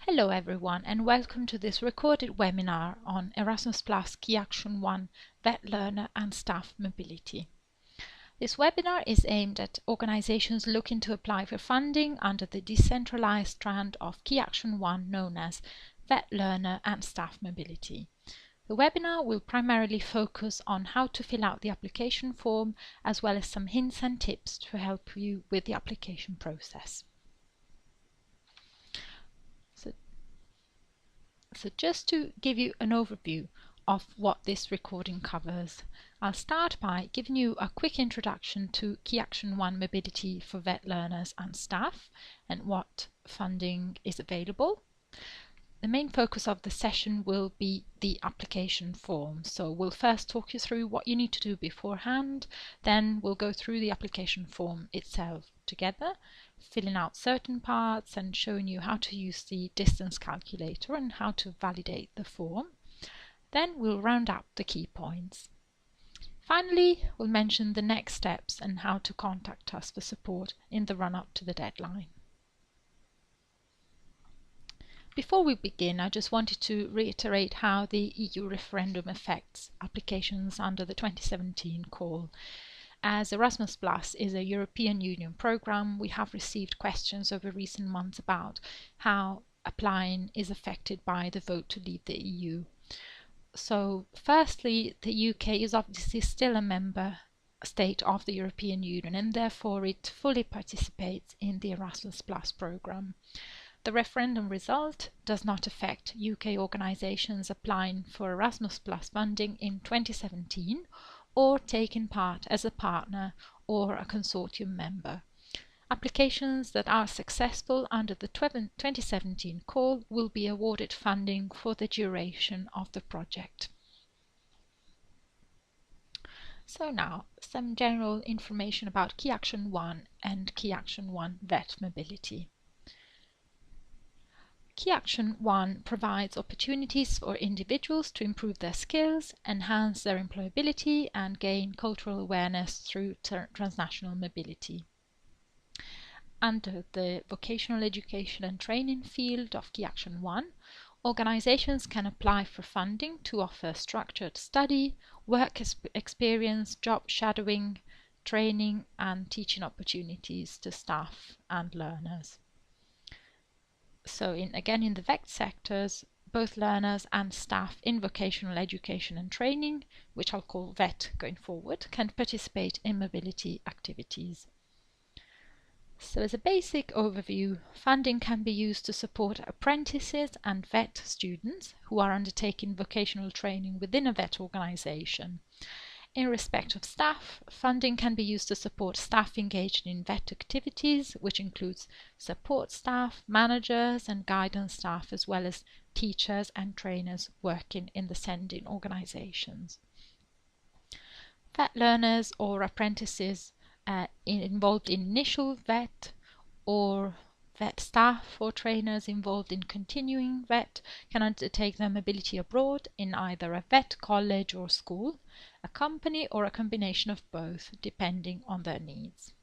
Hello everyone and welcome to this recorded webinar on Erasmus Key Action 1 Vet Learner and Staff Mobility. This webinar is aimed at organizations looking to apply for funding under the decentralized strand of Key Action 1 known as Vet Learner and Staff Mobility. The webinar will primarily focus on how to fill out the application form as well as some hints and tips to help you with the application process. So just to give you an overview of what this recording covers, I'll start by giving you a quick introduction to Key Action 1 Mobility for vet learners and staff and what funding is available. The main focus of the session will be the application form. So we'll first talk you through what you need to do beforehand, then we'll go through the application form itself together, filling out certain parts and showing you how to use the distance calculator and how to validate the form. Then we'll round up the key points. Finally, we'll mention the next steps and how to contact us for support in the run-up to the deadline. Before we begin, I just wanted to reiterate how the EU referendum affects applications under the 2017 call. As Erasmus Plus is a European Union programme, we have received questions over recent months about how applying is affected by the vote to leave the EU. So firstly, the UK is obviously still a member state of the European Union and therefore it fully participates in the Erasmus Plus programme. The referendum result does not affect UK organisations applying for Erasmus Plus funding in 2017 or taking part as a partner or a consortium member. Applications that are successful under the 2017 call will be awarded funding for the duration of the project. So now, some general information about Key Action 1 and Key Action 1 Vet Mobility. Key Action 1 provides opportunities for individuals to improve their skills, enhance their employability and gain cultural awareness through transnational mobility. Under the Vocational Education and Training field of Key Action 1, organizations can apply for funding to offer structured study, work experience, job shadowing, training and teaching opportunities to staff and learners. So again in the VET sectors, both learners and staff in vocational education and training, which I'll call VET going forward, can participate in mobility activities. So as a basic overview, funding can be used to support apprentices and VET students who are undertaking vocational training within a VET organisation. In respect of staff, funding can be used to support staff engaged in VET activities, which includes support staff, managers and guidance staff, as well as teachers and trainers working in the sending organisations. VET learners or apprentices involved in initial VET or VET staff or trainers involved in continuing VET can undertake their mobility abroad in either a VET college or school, a company or a combination of both, depending on their needs.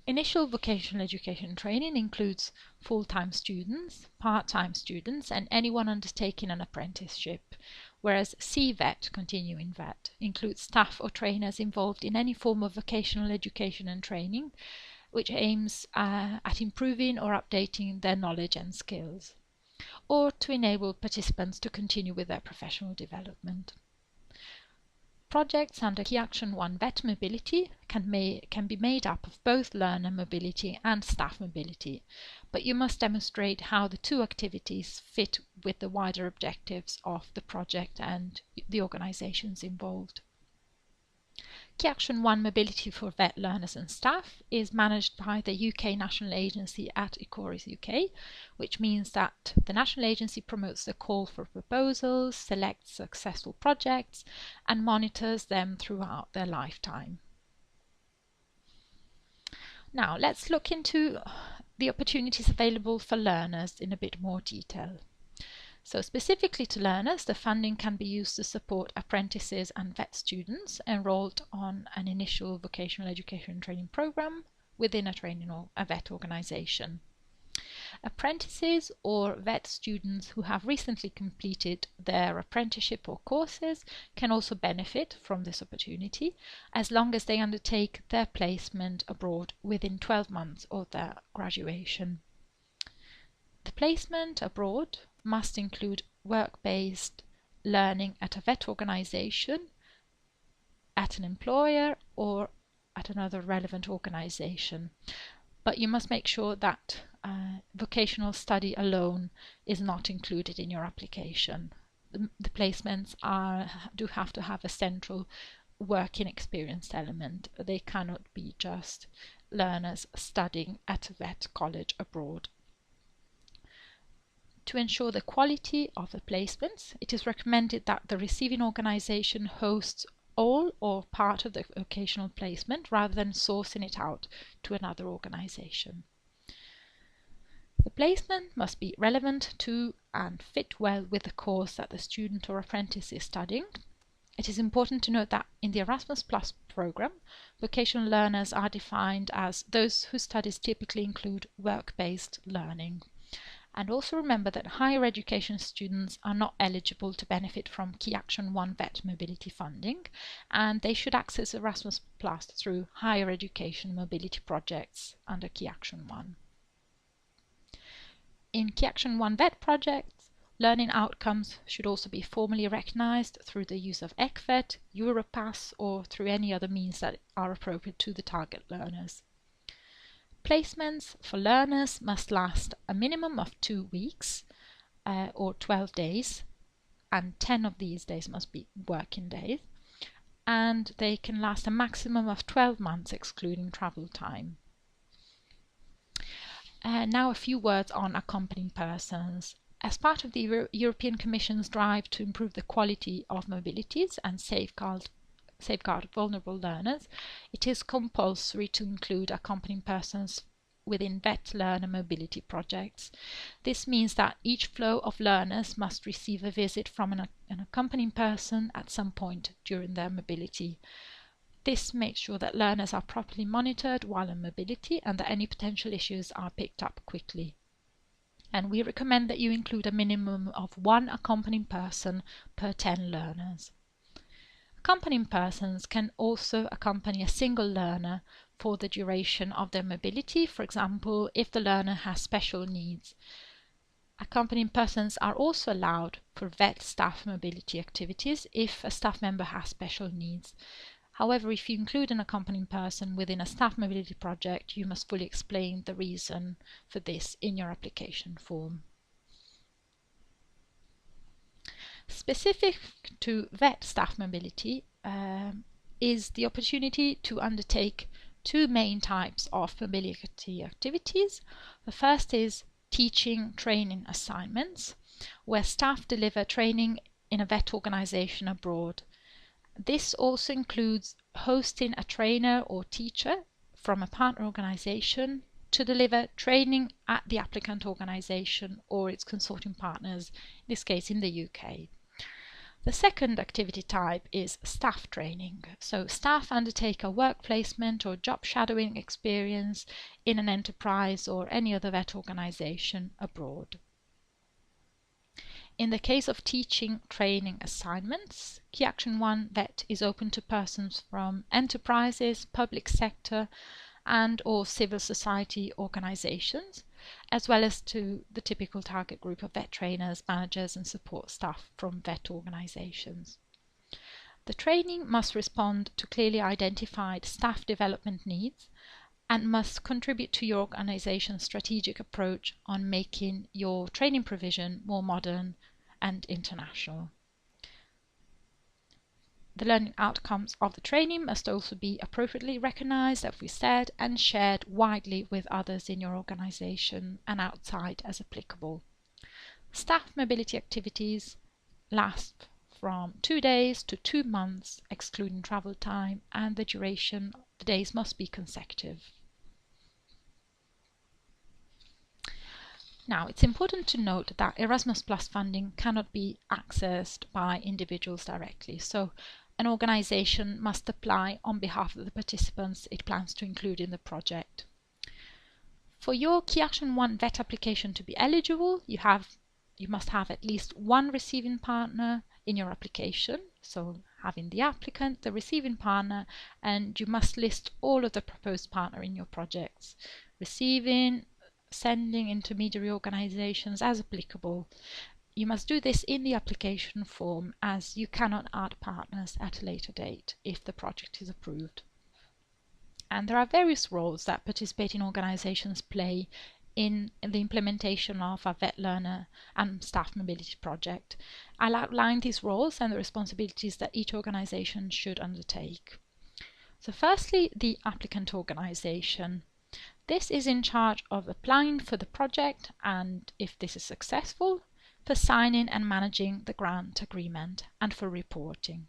Initial vocational education training includes full-time students, part-time students and anyone undertaking an apprenticeship, whereas CVET, continuing VET, includes staff or trainers involved in any form of vocational education and training which aims at improving or updating their knowledge and skills, or to enable participants to continue with their professional development. Projects under Key Action 1 Vet Mobility can be made up of both learner mobility and staff mobility, but you must demonstrate how the two activities fit with the wider objectives of the project and the organisations involved. Key Action 1 Mobility for Vet Learners and Staff is managed by the UK National Agency at Ecoris UK, which means that the national agency promotes the call for proposals, selects successful projects and monitors them throughout their lifetime. Now let's look into the opportunities available for learners in a bit more detail. So specifically to learners, the funding can be used to support apprentices and VET students enrolled on an initial vocational education and training programme within a training or a VET organisation. Apprentices or vet students who have recently completed their apprenticeship or courses can also benefit from this opportunity as long as they undertake their placement abroad within 12 months of their graduation. The placement abroad must include work-based learning at a vet organization, at an employer, or at another relevant organization. But you must make sure that vocational study alone is not included in your application. The placements do have to have a central working experience element. They cannot be just learners studying at a vet college abroad. To ensure the quality of the placements, it is recommended that the receiving organization hosts all or part of the vocational placement rather than sourcing it out to another organization. The placement must be relevant to and fit well with the course that the student or apprentice is studying. It is important to note that in the Erasmus Plus program, vocational learners are defined as those whose studies typically include work-based learning. And also remember that higher education students are not eligible to benefit from Key Action 1 VET mobility funding, and they should access Erasmus Plus through higher education mobility projects under Key Action 1. In Key Action 1 VET projects, learning outcomes should also be formally recognised through the use of ECVET, Europass, or through any other means that are appropriate to the target learners. Placements for learners must last a minimum of 2 weeks or 12 days, and 10 of these days must be working days, and they can last a maximum of 12 months excluding travel time. Now a few words on accompanying persons. As part of the European Commission's drive to improve the quality of mobilities and safeguard vulnerable learners, it is compulsory to include accompanying persons within VET learner mobility projects. This means that each flow of learners must receive a visit from an accompanying person at some point during their mobility. This makes sure that learners are properly monitored while in mobility and that any potential issues are picked up quickly. And we recommend that you include a minimum of 1 accompanying person per 10 learners. Accompanying persons can also accompany a single learner for the duration of their mobility, for example, if the learner has special needs. Accompanying persons are also allowed for VET staff mobility activities if a staff member has special needs. However, if you include an accompanying person within a staff mobility project, you must fully explain the reason for this in your application form. Specific to VET staff mobility is the opportunity to undertake 2 main types of mobility activities. The first is teaching training assignments, where staff deliver training in a VET organization abroad. This also includes hosting a trainer or teacher from a partner organization to deliver training at the applicant organization or its consortium partners, in this case in the UK. The second activity type is staff training. So staff undertake a work placement or job shadowing experience in an enterprise or any other VET organization abroad. In the case of teaching training assignments, Key Action 1 VET is open to persons from enterprises, public sector and or civil society organizations, as well as to the typical target group of VET trainers, managers and support staff from VET organizations. The training must respond to clearly identified staff development needs and must contribute to your organization's strategic approach on making your training provision more modern and international. The learning outcomes of the training must also be appropriately recognized, as we said, and shared widely with others in your organization and outside as applicable. Staff mobility activities last from 2 days to 2 months, excluding travel time, and the duration of the days must be consecutive. Now, it's important to note that Erasmus Plus funding cannot be accessed by individuals directly, so an organization must apply on behalf of the participants it plans to include in the project. For your Key Action 1 VET application to be eligible, you must have at least one receiving partner in your application, so having the applicant, the receiving partner, and you must list all of the proposed partner in your projects, receiving, sending, intermediary organizations as applicable. You must do this in the application form, as you cannot add partners at a later date if the project is approved. And there are various roles that participating organizations play in the implementation of a VET learner and staff mobility project. I'll outline these roles and the responsibilities that each organization should undertake. So firstly, the applicant organization. This is in charge of applying for the project and, if this is successful, for signing and managing the grant agreement and for reporting.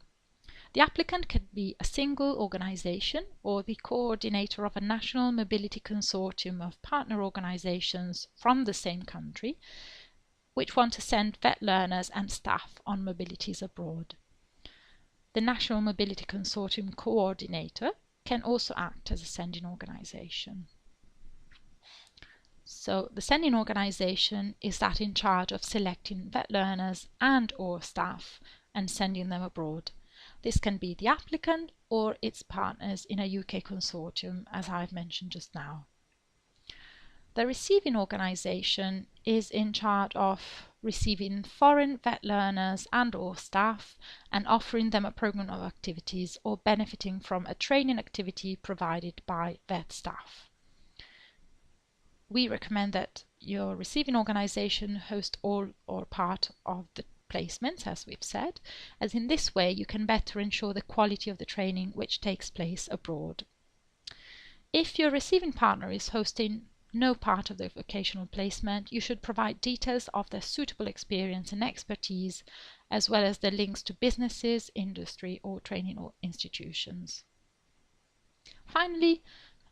The applicant can be a single organization or the coordinator of a national mobility consortium of partner organizations from the same country, which want to send VET learners and staff on mobilities abroad. The National Mobility Consortium coordinator can also act as a sending organization. So the sending organization is that in charge of selecting VET learners and/or staff and sending them abroad. This can be the applicant or its partners in a UK consortium, as I've mentioned just now. The receiving organisation is in charge of receiving foreign VET learners and/or staff and offering them a programme of activities or benefiting from a training activity provided by VET staff. We recommend that your receiving organisation host all or part of the placements, as we've said, as in this way you can better ensure the quality of the training which takes place abroad. If your receiving partner is hosting no part of the vocational placement, you should provide details of their suitable experience and expertise, as well as the links to businesses, industry or training or institutions. Finally,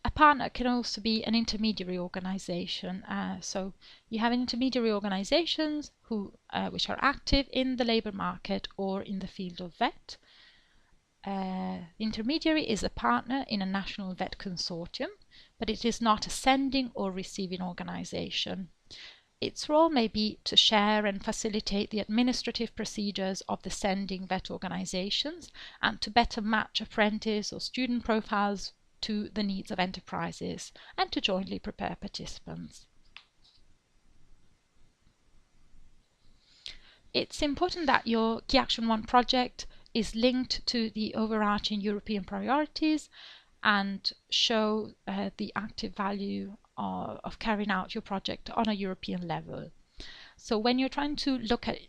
a partner can also be an intermediary organization. So you have intermediary organizations which are active in the labor market or in the field of VET. The intermediary is a partner in a national VET consortium, but it is not a sending or receiving organization. Its role may be to share and facilitate the administrative procedures of the sending VET organizations and to better match apprentice or student profiles to the needs of enterprises and to jointly prepare participants. It's important that your Key Action 1 project is linked to the overarching European priorities and show the active value of carrying out your project on a European level. So when you're trying to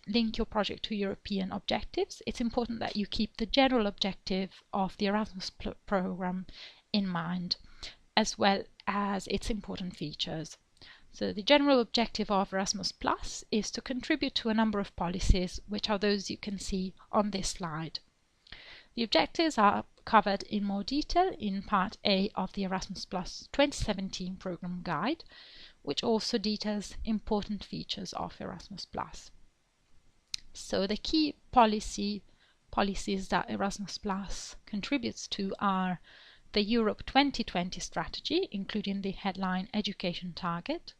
link your project to European objectives, it's important that you keep the general objective of the Erasmus programme in mind, as well as its important features. So the general objective of Erasmus Plus is to contribute to a number of policies, which are those you can see on this slide. The objectives are covered in more detail in Part A of the Erasmus Plus 2017 Programme Guide, which also details important features of Erasmus Plus. So the key policies that Erasmus Plus contributes to are the Europe 2020 strategy, including the headline Education Target,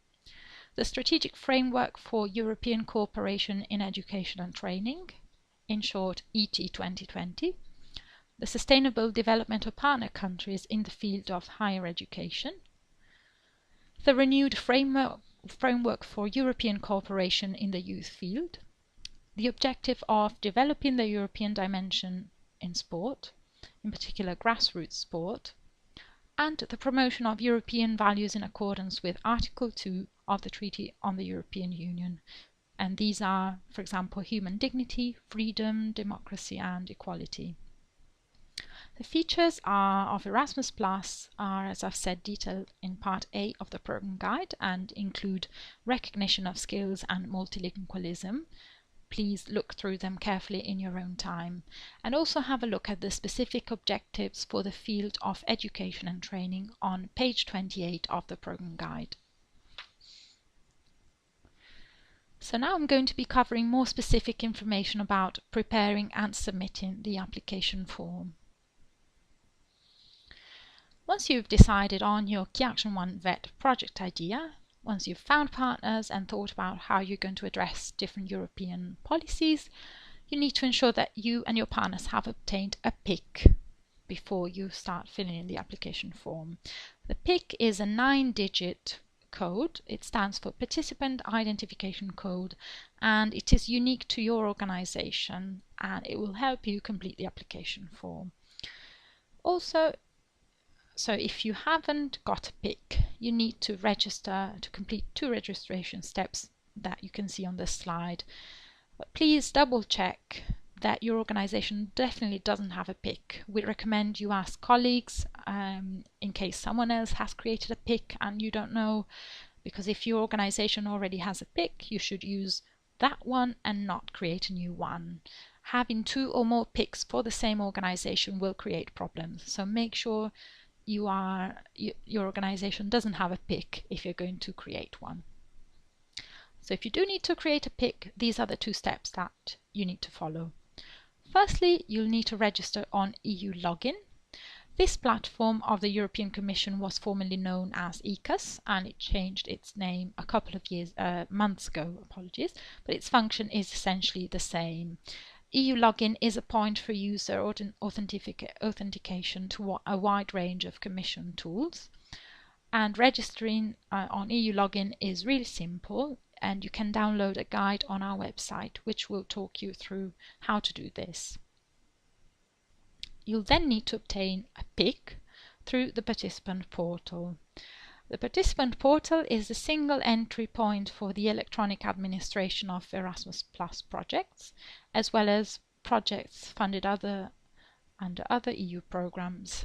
the Strategic Framework for European Cooperation in Education and Training, in short ET 2020, the Sustainable Development of Partner Countries in the field of higher education, the renewed framework for European cooperation in the youth field, the objective of developing the European dimension in sport, in particular grassroots sport, and the promotion of European values in accordance with Article 2 of the Treaty on the European Union. And these are, for example, human dignity, freedom, democracy and equality. The features of Erasmus Plus are, as I've said, detailed in Part A of the Programme Guide and include recognition of skills and multilingualism. Please look through them carefully in your own time, and also have a look at the specific objectives for the field of education and training on page 28 of the Programme Guide. So now I'm going to be covering more specific information about preparing and submitting the application form. Once you've decided on your Key Action 1 VET project idea, once you've found partners and thought about how you're going to address different European policies, you need to ensure that you and your partners have obtained a PIC before you start filling in the application form. The PIC is a 9-digit code. It stands for Participant Identification Code, and it is unique to your organization, and it will help you complete the application form. Also, so if you haven't got a PIC, you need to register to complete 2 registration steps that you can see on this slide. But please double check that your organization definitely doesn't have a PIC. We recommend you ask colleagues in case someone else has created a PIC and you don't know, because if your organization already has a PIC, you should use that one and not create a new one. Having 2 or more PICs for the same organization will create problems, so make sure your organization doesn't have a PIC if you're going to create one. So if you do need to create a PIC, these are the 2 steps that you need to follow. Firstly, you'll need to register on EU Login. This platform of the European Commission was formerly known as ECAS, and it changed its name a couple of months ago, apologies, but its function is essentially the same. EU Login is a point for user authentication to a wide range of Commission tools, and registering on EU Login is really simple, and you can download a guide on our website which will talk you through how to do this. You'll then need to obtain a PIC through the participant portal. The participant portal is a single entry point for the electronic administration of Erasmus Plus projects, as well as projects funded under other EU programs.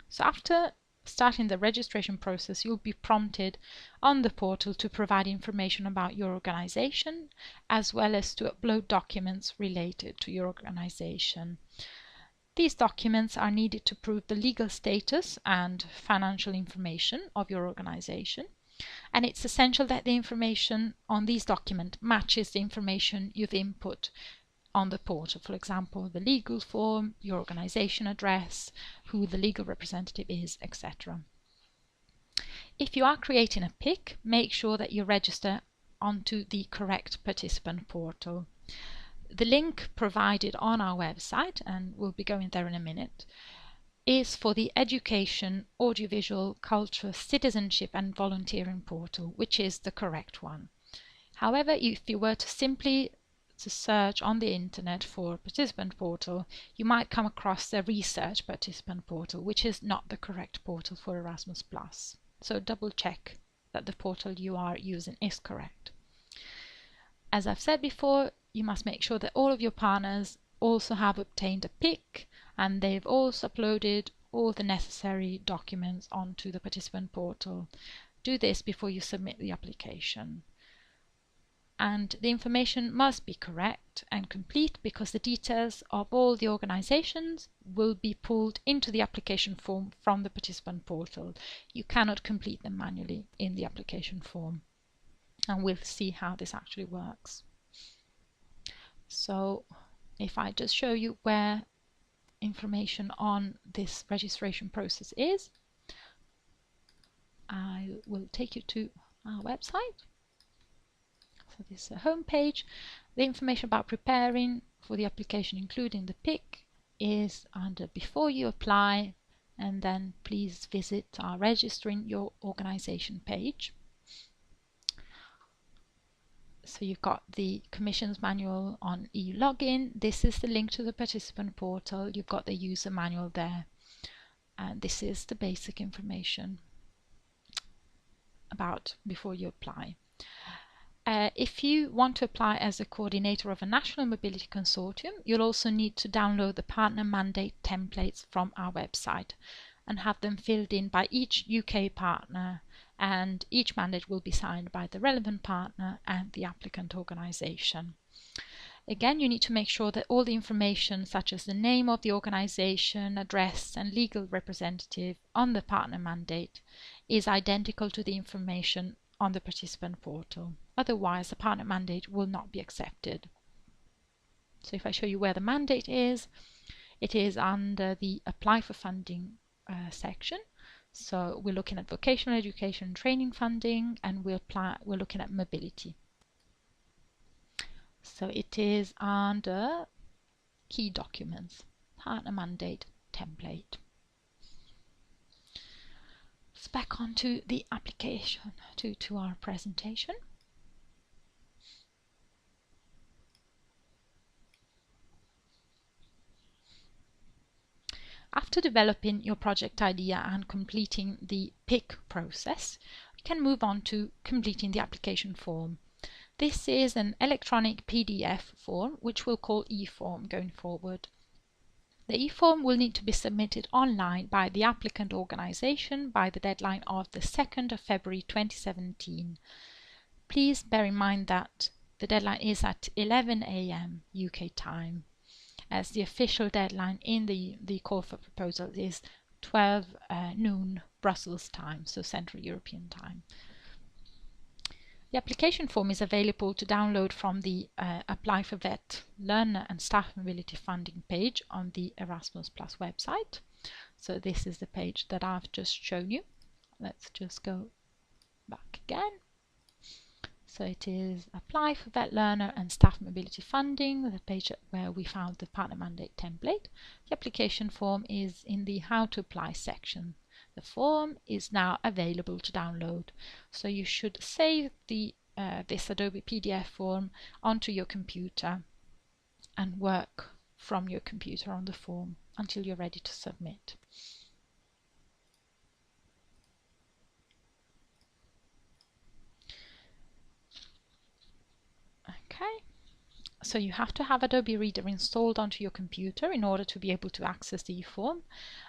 So after starting the registration process, you'll be prompted on the portal to provide information about your organization, as well as to upload documents related to your organization. These documents are needed to prove the legal status and financial information of your organization, and it's essential that the information on these documents matches the information you've input on the portal. For example, the legal form, your organization address, who the legal representative is, etc. If you are creating a PIC, make sure that you register onto the correct participant portal. The link provided on our website, and we'll be going there in a minute, is for the Education, Audiovisual, Culture, Citizenship and Volunteering portal, which is the correct one. However, if you were to simply search on the internet for participant portal, you might come across the Research Participant portal, which is not the correct portal for Erasmus+. So double check that the portal you are using is correct. As I've said before, you must make sure that all of your partners also have obtained a PIC and they've also uploaded all the necessary documents onto the participant portal. Do this before you submit the application. And the information must be correct and complete, because the details of all the organizations will be pulled into the application form from the participant portal. You cannot complete them manually in the application form. And we'll see how this actually works. So if I just show you where information on this registration process is, I will take you to our website. So this is a home page. The information about preparing for the application, including the PIC, is under Before You Apply, and then please visit our Registering Your Organization page. So you've got the Commission's manual on EU Login. This is the link to the participant portal. You've got the user manual there. And this is the basic information about Before You Apply. If you want to apply as a coordinator of a national mobility consortium, you'll also need to download the partner mandate templates from our website and have them filled in by each UK partner, and each mandate will be signed by the relevant partner and the applicant organization. Again, you need to make sure that all the information, such as the name of the organization, address and legal representative on the partner mandate, is identical to the information on the participant portal. Otherwise, the partner mandate will not be accepted. So if I show you where the mandate is, it is under the Apply for Funding section. So we're looking at vocational education and training funding, and we're looking at mobility. So it is under key documents, partner mandate template. Let's back onto the application, to our presentation. After developing your project idea and completing the pick process, you can move on to completing the application form. This is an electronic PDF form, which we'll call e-form going forward. The e-form will need to be submitted online by the applicant organisation by the deadline of the 2nd of February 2017. Please bear in mind that the deadline is at 11 AM UK time, as the official deadline in the call for proposal is 12 noon Brussels time, so Central European time. The application form is available to download from the Apply for VET Learner and Staff Mobility Funding page on the Erasmus Plus website. So this is the page that I've just shown you. Let's just go back again. So it is Apply for VET Learner and Staff Mobility Funding, the page where we found the partner mandate template. The application form is in the How to Apply section. The form is now available to download. So you should save this Adobe PDF form onto your computer and work from your computer on the form until you're ready to submit. Okay, so you have to have Adobe Reader installed onto your computer in order to be able to access the e-form.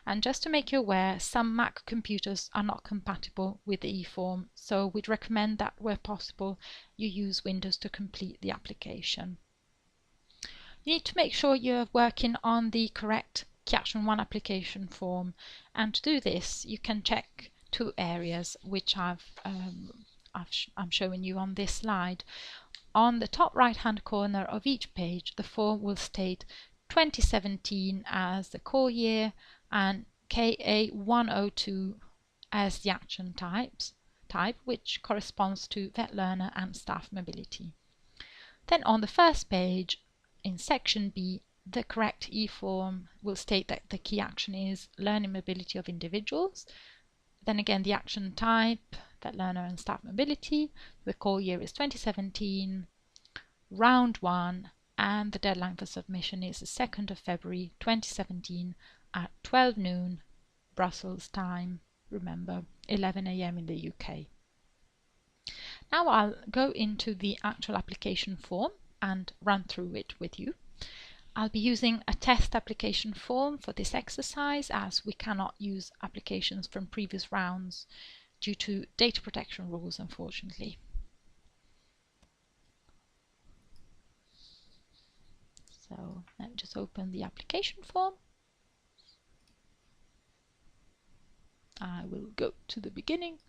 And just to make you aware, some Mac computers are not compatible with the e-form, so we'd recommend that where possible you use Windows to complete the application. You need to make sure you're working on the correct Key Action 1 application form, and to do this you can check two areas which I'm showing you on this slide. On the top right hand corner of each page, the form will state 2017 as the core year and KA 102 as the action type, which corresponds to VET Learner and Staff Mobility. Then on the first page, in section B, the correct e-form will state that the key action is learning mobility of individuals. Then again, the action type, VET Learner and Staff Mobility, the core year is 2017, round 1, and the deadline for submission is the 2nd of February 2017 at 12 noon Brussels time, remember 11 AM in the UK. Now I'll go into the actual application form and run through it with you. I'll be using a test application form for this exercise, as we cannot use applications from previous rounds due to data protection rules, unfortunately. So let me just open the application form. I will go to the beginning,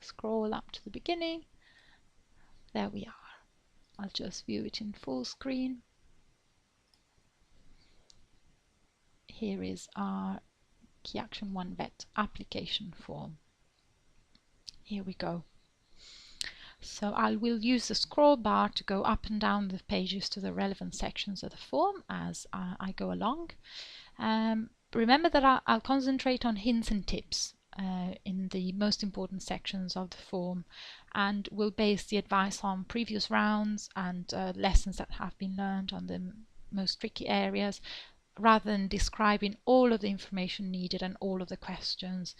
scroll up to the beginning. There we are. I'll just view it in full screen. Here is our Key Action 1 VET application form. Here we go. So I will use the scroll bar to go up and down the pages to the relevant sections of the form as I go along. Remember that I'll concentrate on hints and tips in the most important sections of the form, and will base the advice on previous rounds and lessons that have been learned on the most tricky areas, rather than describing all of the information needed and all of the questions.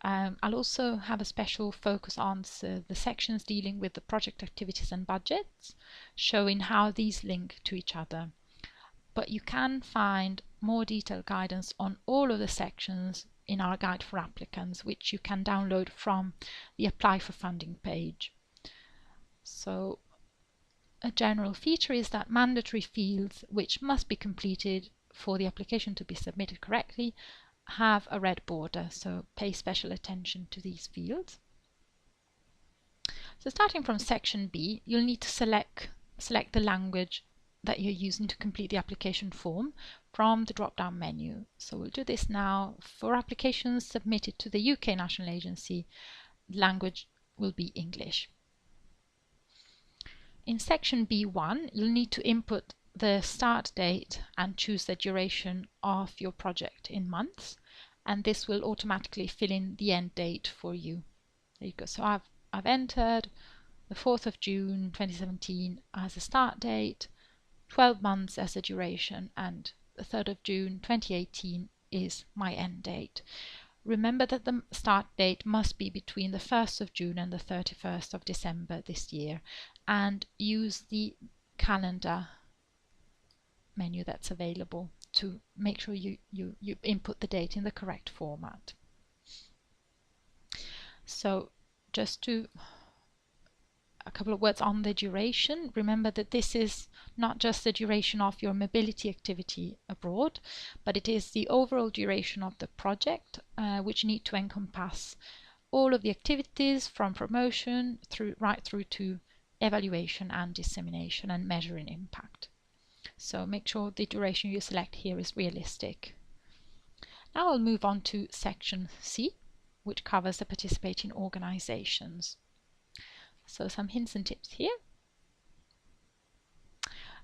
I'll also have a special focus on the sections dealing with the project activities and budgets, showing how these link to each other. But you can find more detailed guidance on all of the sections in our guide for applicants, which you can download from the Apply for Funding page. So a general feature is that mandatory fields which must be completed for the application to be submitted correctly have a red border, so pay special attention to these fields. So starting from section B, you'll need to select the language that you're using to complete the application form from the drop-down menu. So we'll do this now. For applications submitted to the UK National Agency, language will be English. In section B1, you'll need to input the start date and choose the duration of your project in months, and this will automatically fill in the end date for you. There you go. So I've entered the 4th of June 2017 as a start date, 12 months as a duration, and the 3rd of June 2018 is my end date. Remember that the start date must be between the 1st of June and the 31st of December this year, and use the calendar menu that's available to make sure you input the date in the correct format. So just to a couple of words on the duration. Remember that this is not just the duration of your mobility activity abroad, but it is the overall duration of the project, which need to encompass all of the activities from promotion right through to evaluation and dissemination and measuring impact. So make sure the duration you select here is realistic. Now I'll move on to section C, which covers the participating organizations. So some hints and tips here.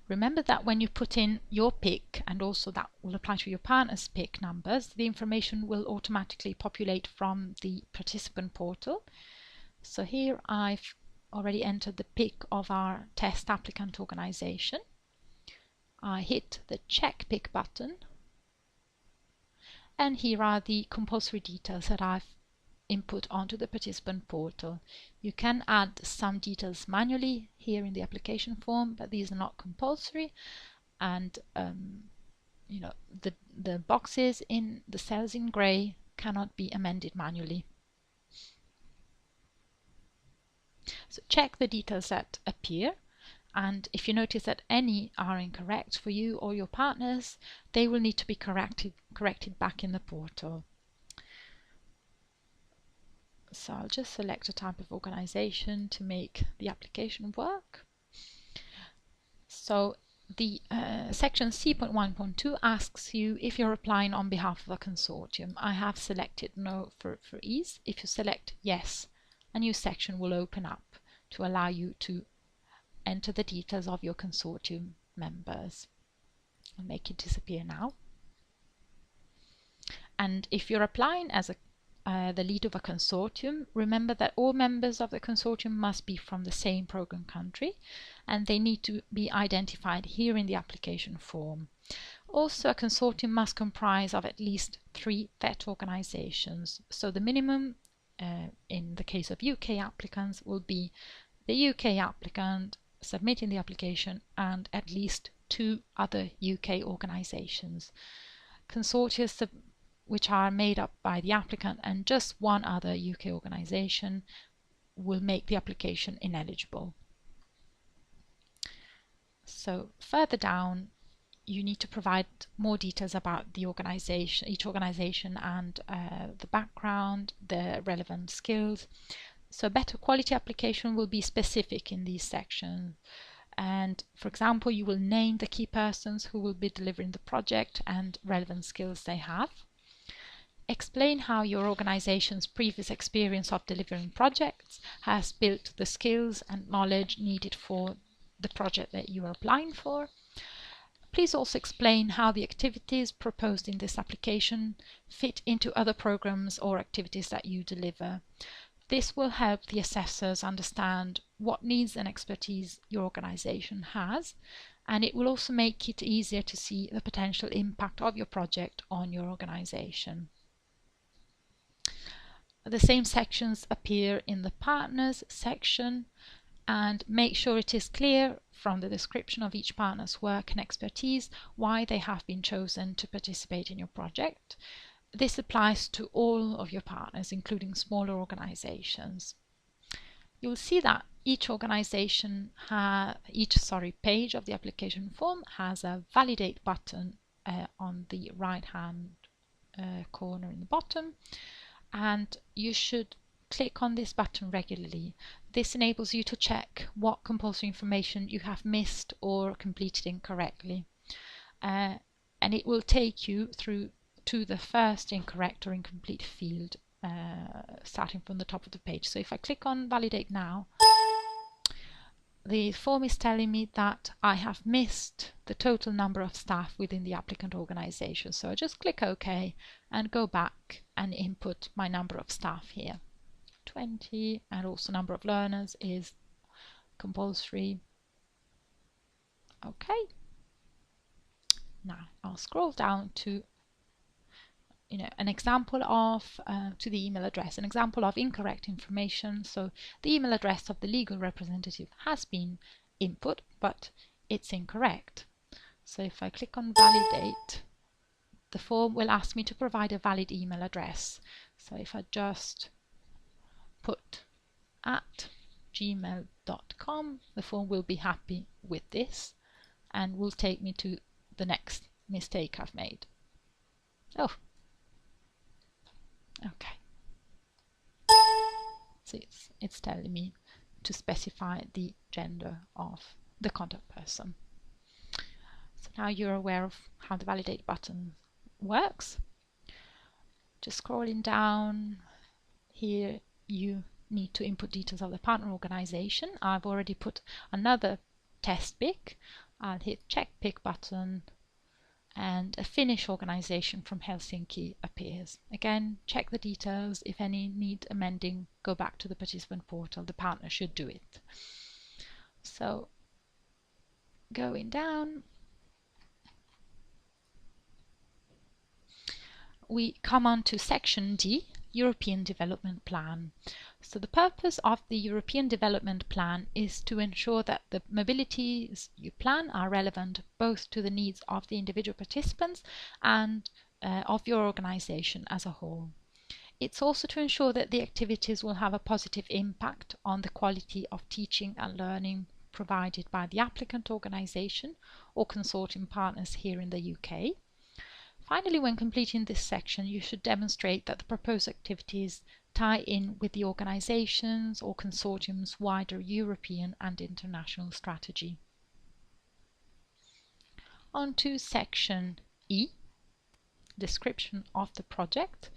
Remember that when you put in your PIC, and also that will apply to your partner's PIC numbers, the information will automatically populate from the participant portal. So here I've already entered the PIC of our test applicant organization. I hit the Check PIC button, and here are the compulsory details that I've input onto the participant portal. You can add some details manually here in the application form, but these are not compulsory, and the boxes in the cells in grey cannot be amended manually. So check the details that appear, and if you notice that any are incorrect for you or your partners, they will need to be corrected back in the portal. So I'll just select a type of organization to make the application work. So the section C.1.2 asks you if you're applying on behalf of a consortium. I have selected no for ease. If you select yes, a new section will open up to allow you to enter the details of your consortium members. I'll make it disappear now. And if you're applying as the lead of a consortium, remember that all members of the consortium must be from the same program country, and they need to be identified here in the application form. Also, a consortium must comprise of at least 3 vet organizations. So the minimum in the case of UK applicants will be the UK applicant submitting the application and at least 2 other UK organizations. Consortia which are made up by the applicant and just 1 other UK organization will make the application ineligible. So further down, you need to provide more details about the organization, each organization, and the background, the relevant skills. So a better quality application will be specific in these sections. And for example, you will name the key persons who will be delivering the project and relevant skills they have. Explain how your organization's previous experience of delivering projects has built the skills and knowledge needed for the project that you are applying for. Please also explain how the activities proposed in this application fit into other programs or activities that you deliver. This will help the assessors understand what needs and expertise your organization has, and it will also make it easier to see the potential impact of your project on your organization. The same sections appear in the partners section, and make sure it is clear from the description of each partner's work and expertise why they have been chosen to participate in your project. This applies to all of your partners, including smaller organizations. You'll see that each organization, each page of the application form has a validate button on the right hand corner in the bottom, and you should click on this button regularly. This enables you to check what compulsory information you have missed or completed incorrectly. And it will take you through to the first incorrect or incomplete field, starting from the top of the page. So if I click on Validate Now, the form is telling me that I have missed the total number of staff within the applicant organization. So I just click OK and go back and input my number of staff here. 20, and also number of learners is compulsory. Okay. Now I'll scroll down to an example of to the email address, an example of incorrect information. So the email address of the legal representative has been input, but it's incorrect. So if I click on Validate, the form will ask me to provide a valid email address. So if I just put @gmail.com, the form will be happy with this and will take me to the next mistake I've made. Oh, okay. So it's telling me to specify the gender of the contact person. So now you're aware of how the Validate button works. Just scrolling down here, you need to input details of the partner organization. I've already put another test pick. I'll hit check pick button and a Finnish organization from Helsinki appears. Again, check the details. If any need amending, go back to the participant portal. The partner should do it. So going down, we come on to section D, European Development Plan. So the purpose of the European Development Plan is to ensure that the mobilities you plan are relevant both to the needs of the individual participants and of your organization as a whole. It's also to ensure that the activities will have a positive impact on the quality of teaching and learning provided by the applicant organization or consortium partners here in the UK. Finally, when completing this section, you should demonstrate that the proposed activities tie in with the organization's or consortium's wider European and international strategy. On to section E, description of the project.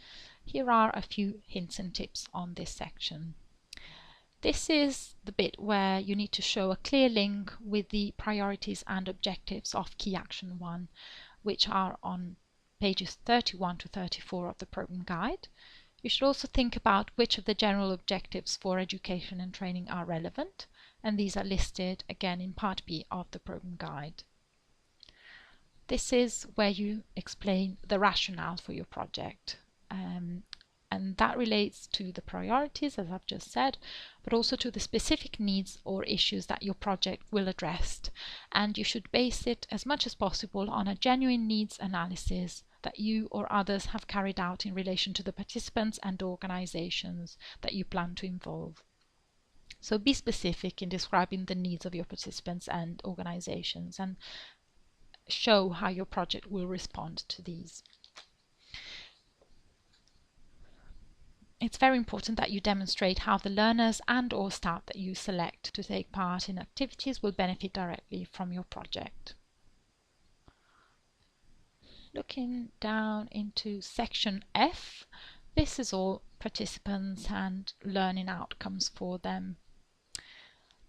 Here are a few hints and tips on this section. This is the bit where you need to show a clear link with the priorities and objectives of Key Action 1, which are on pages 31 to 34 of the program guide. You should also think about which of the general objectives for education and training are relevant, and these are listed again in part B of the program guide. This is where you explain the rationale for your project, and that relates to the priorities, as I've just said, but also to the specific needs or issues that your project will address, and you should base it as much as possible on a genuine needs analysis that you or others have carried out in relation to the participants and organizations that you plan to involve. So be specific in describing the needs of your participants and organizations and show how your project will respond to these. It's very important that you demonstrate how the learners and or staff that you select to take part in activities will benefit directly from your project. Looking down into section F, this is all participants and learning outcomes for them.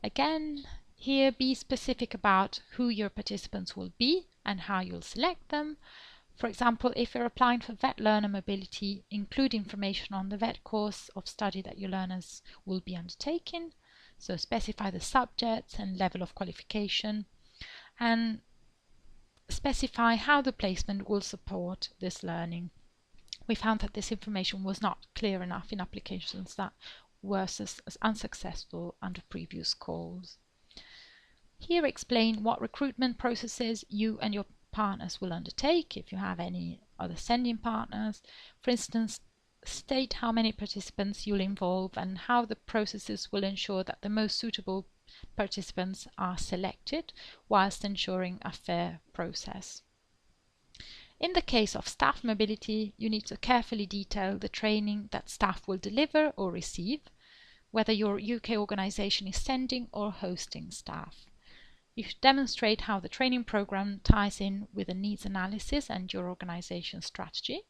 Again, here be specific about who your participants will be and how you'll select them. For example, if you're applying for vet learner mobility, include information on the vet course of study that your learners will be undertaking. So specify the subjects and level of qualification, and specify how the placement will support this learning. We found that this information was not clear enough in applications that were as unsuccessful under previous calls. Here explain what recruitment processes you and your partners will undertake, if you have any other sending partners. For instance, state how many participants you'll involve and how the processes will ensure that the most suitable participants are selected whilst ensuring a fair process. In the case of staff mobility, you need to carefully detail the training that staff will deliver or receive, whether your UK organisation is sending or hosting staff. You should demonstrate how the training programme ties in with the needs analysis and your organisation strategy.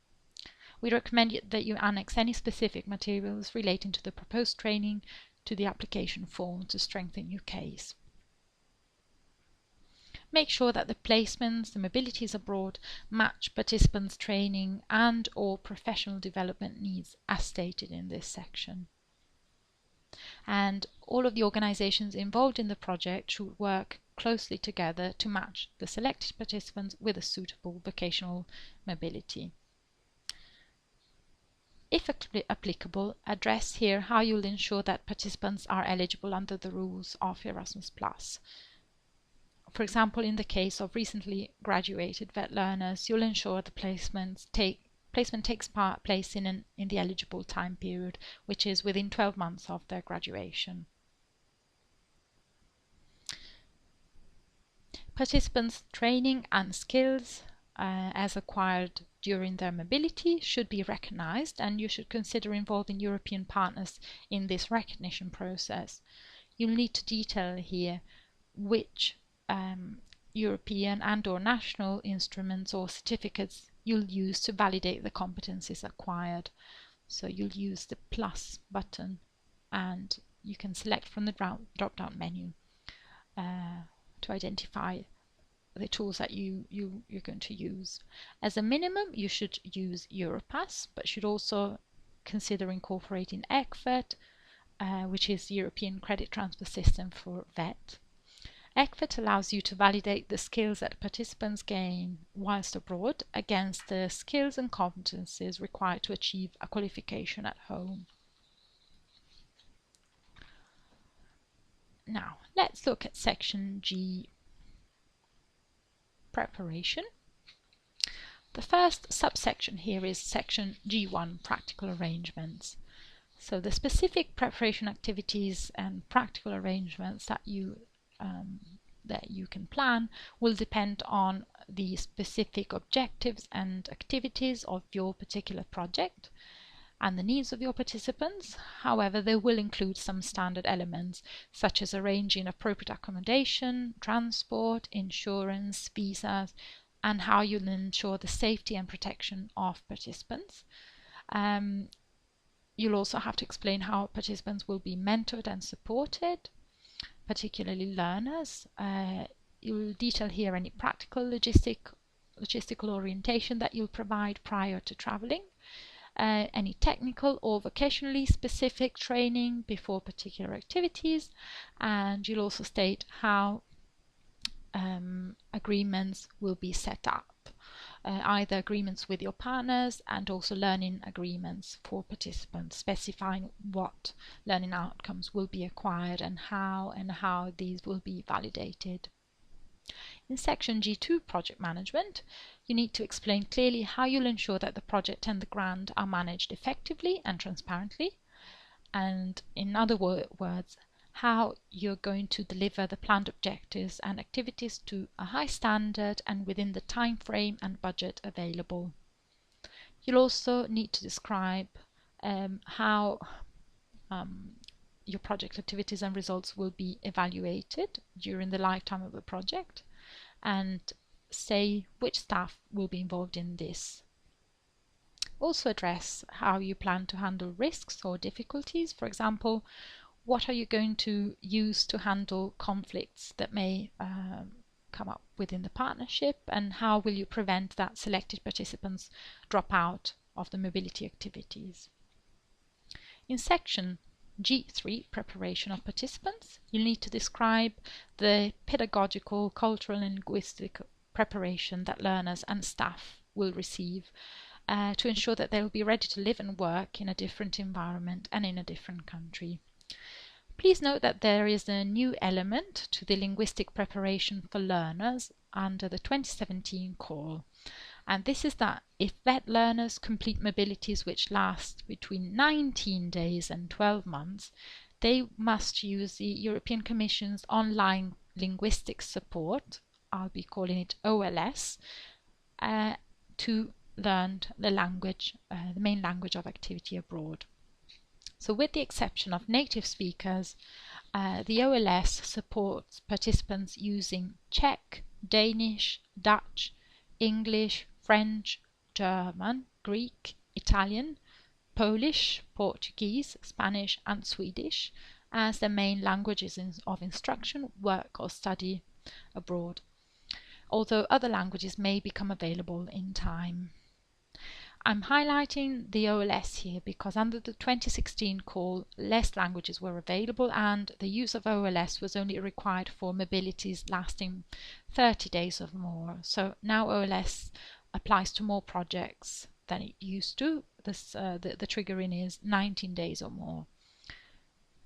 We recommend that you annex any specific materials relating to the proposed training to the application form to strengthen your case. Make sure that the placements, the mobilities abroad, match participants' training and or professional development needs as stated in this section. And all of the organisations involved in the project should work closely together to match the selected participants with a suitable vocational mobility. If applicable, address here how you'll ensure that participants are eligible under the rules of Erasmus+. For example, in the case of recently graduated VET learners, you'll ensure the placement takes place in the eligible time period, which is within 12 months of their graduation. Participants' training and skills as acquired during their mobility should be recognized, and you should consider involving European partners in this recognition process. You'll need to detail here which European and or national instruments or certificates you'll use to validate the competencies acquired. So you'll use the plus button and you can select from the drop-down menu to identify the tools that you're going to use. As a minimum, you should use Europass, but should also consider incorporating ECVET, which is the European Credit Transfer System for VET. ECVET allows you to validate the skills that participants gain whilst abroad against the skills and competencies required to achieve a qualification at home. Now, let's look at section G, preparation. The first subsection here is section G1, practical arrangements. So the specific preparation activities and practical arrangements that you can plan will depend on the specific objectives and activities of your particular project and the needs of your participants. However, they will include some standard elements such as arranging appropriate accommodation, transport, insurance, visas, and how you'll ensure the safety and protection of participants. You'll also have to explain how participants will be mentored and supported, particularly learners. You'll detail here any practical logistical orientation that you'll provide prior to traveling, any technical or vocationally specific training before particular activities, and you'll also state how agreements will be set up, either agreements with your partners and also learning agreements for participants, specifying what learning outcomes will be acquired and how these will be validated. In section G2, project management, you need to explain clearly how you'll ensure that the project and the grant are managed effectively and transparently, and in other words, how you're going to deliver the planned objectives and activities to a high standard and within the time frame and budget available. You'll also need to describe how your project activities and results will be evaluated during the lifetime of the project, and say which staff will be involved in this. Also address how you plan to handle risks or difficulties. For example, what are you going to use to handle conflicts that may come up within the partnership, and how will you prevent that selected participants drop out of the mobility activities? In section G3, preparation of participants, you'll need to describe the pedagogical, cultural and linguistic preparation that learners and staff will receive to ensure that they will be ready to live and work in a different environment and in a different country. Please note that there is a new element to the linguistic preparation for learners under the 2017 call, and this is that if VET learners complete mobilities which last between 19 days and 12 months, they must use the European Commission's online linguistic support, I'll be calling it OLS, to learn the language, the main language of activity abroad. So with the exception of native speakers, the OLS supports participants using Czech, Danish, Dutch, English, French, German, Greek, Italian, Polish, Portuguese, Spanish and Swedish as the main languages of instruction, work or study abroad, although other languages may become available in time. I'm highlighting the OLS here because under the 2016 call, less languages were available and the use of OLS was only required for mobilities lasting 30 days or more. So now OLS applies to more projects than it used to. The triggering is 19 days or more.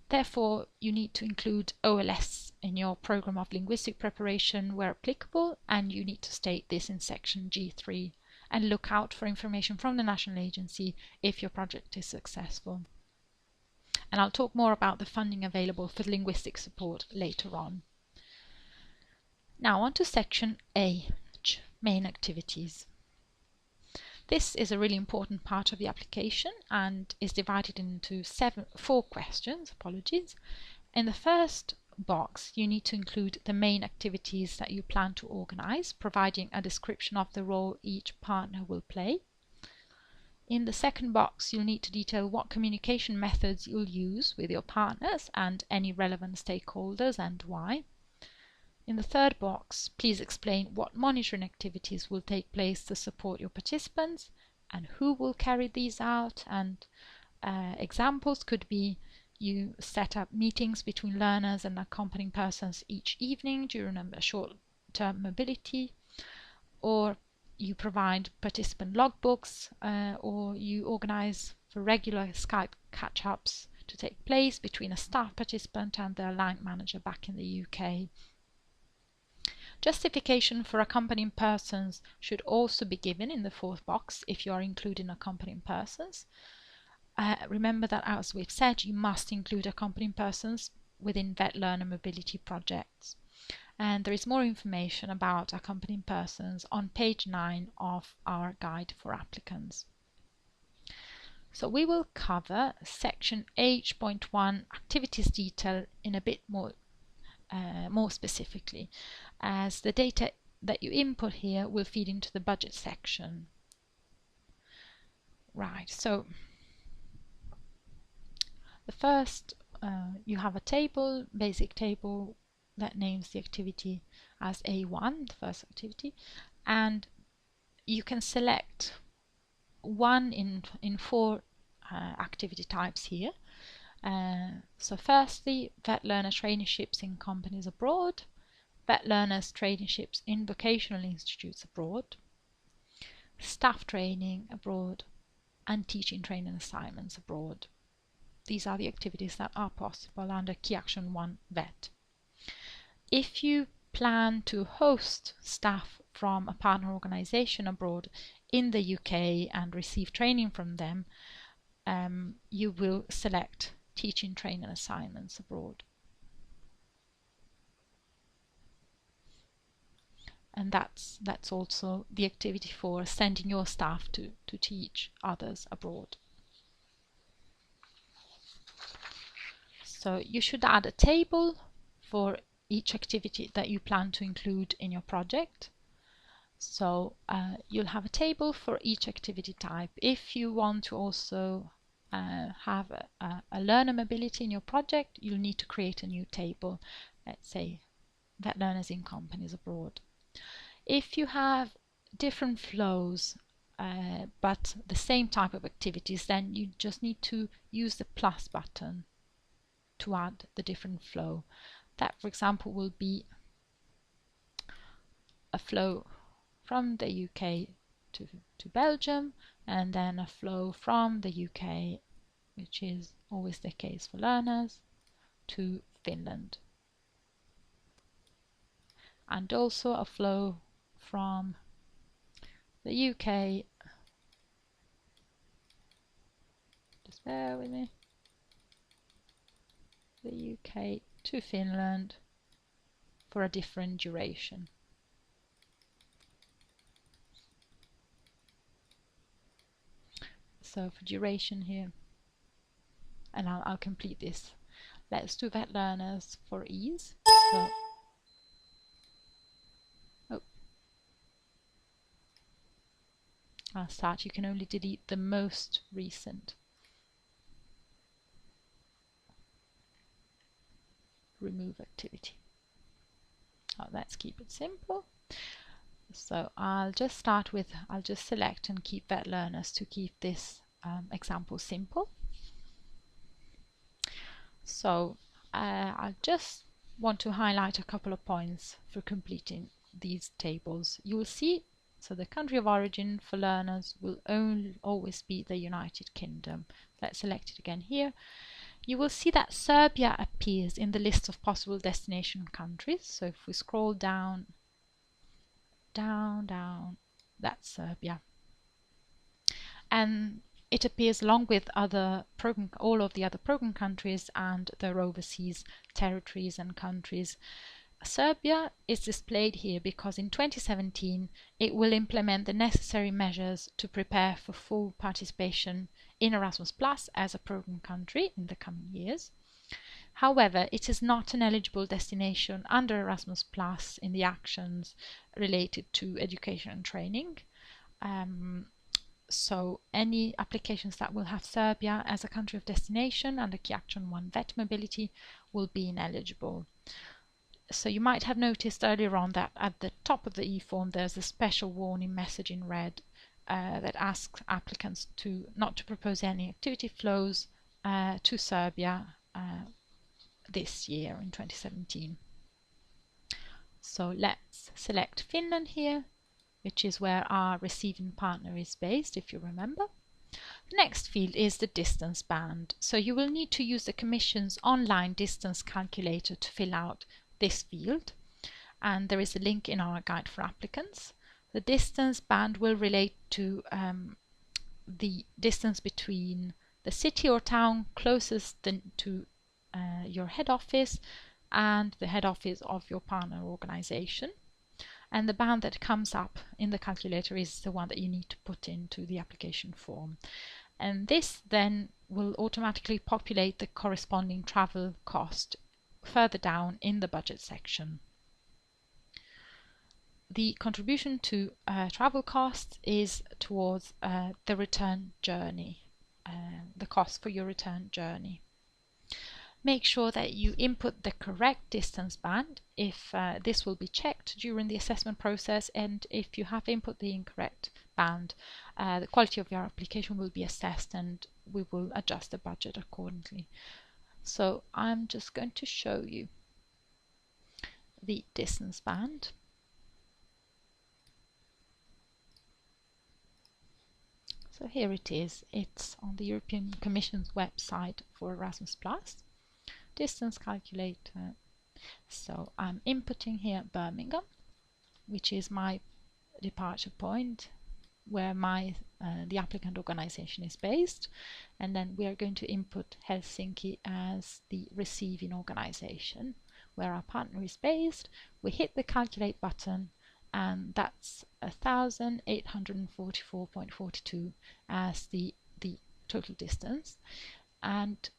Therefore, you need to include OLS in your program of linguistic preparation where applicable, and you need to state this in section G3 and look out for information from the national agency if your project is successful. And I'll talk more about the funding available for linguistic support later on. Now on to section H, main activities. This is a really important part of the application and is divided into 4 questions, In the first box, you need to include the main activities that you plan to organize, providing a description of the role each partner will play. In the second box, you'll need to detail what communication methods you'll use with your partners and any relevant stakeholders and why. In the third box, please explain what monitoring activities will take place to support your participants and who will carry these out, and examples could be you set up meetings between learners and accompanying persons each evening during a short-term mobility, or you provide participant logbooks, or you organize for regular Skype catch-ups to take place between a staff participant and their line manager back in the UK. Justification for accompanying persons should also be given in the fourth box if you are including accompanying persons. Remember that, as we've said, you must include accompanying persons within VET Learner Mobility projects. And there is more information about accompanying persons on page 9 of our guide for applicants. So we will cover section H.1 activities detail in a bit more specifically, as the data that you input here will feed into the budget section. Right, so the first, you have a table, basic table that names the activity as A1, the first activity, and you can select one in 4 activity types here. So firstly, VET learner traineeships in companies abroad, VET learners traineeships in vocational institutes abroad, staff training abroad, and teaching training assignments abroad. These are the activities that are possible under Key Action 1 VET. If you plan to host staff from a partner organization abroad in the UK and receive training from them, you will select teaching training assignments abroad. And that's also the activity for sending your staff to teach others abroad. So you should add a table for each activity that you plan to include in your project. So you'll have a table for each activity type. If you want to also have a learner mobility in your project, you'll need to create a new table, let's say VET learners in companies abroad. If you have different flows but the same type of activities, then you just need to use the plus button to add the different flow. That, for example, will be a flow from the UK to Belgium, and then a flow from the UK, which is always the case for learners, to Finland. And also a flow from the UK, just bear with me, the UK to Finland for a different duration. So for duration here, and I'll complete this. Let's do vet learners for ease. So, I'll start. You can only delete the most recent. Remove activity. Let's keep it simple. So I'll just start with, I'll just select and keep vet learners to keep this example simple. So I just want to highlight a couple of points for completing these tables. You will see, so the country of origin for learners will always be the United Kingdom. Let's select it again here. You will see that Serbia appears in the list of possible destination countries. So if we scroll down, that's Serbia. And it appears along with all of the other program countries and their overseas territories and countries. Serbia is displayed here because in 2017 it will implement the necessary measures to prepare for full participation in Erasmus Plus as a program country in the coming years. However, it is not an eligible destination under Erasmus Plus in the actions related to education and training. So any applications that will have Serbia as a country of destination under Key Action 1 Vet Mobility will be ineligible. So you might have noticed earlier on that at the top of the e-form there's a special warning message in red that asks applicants not to propose any activity flows to Serbia this year in 2017. So let's select Finland here, which is where our receiving partner is based, if you remember. The next field is the distance band. So you will need to use the Commission's online distance calculator to fill out this field, and there is a link in our guide for applicants. The distance band will relate to the distance between the city or town closest to your head office and the head office of your partner organization. And the band that comes up in the calculator is the one that you need to put into the application form. And this then will automatically populate the corresponding travel cost further down in the budget section. The contribution to travel costs is towards the return journey, the cost for your return journey. Make sure that you input the correct distance band if this will be checked during the assessment process, and if you have input the incorrect band, the quality of your application will be assessed and we will adjust the budget accordingly. So I'm just going to show you the distance band. So here it is. It's on the European Commission's website for Erasmus Plus. Distance calculator. So I'm inputting here Birmingham, which is my departure point where the applicant organization is based, and then we are going to input Helsinki as the receiving organization where our partner is based. We hit the calculate button and that's 1,844.42 as the total distance, and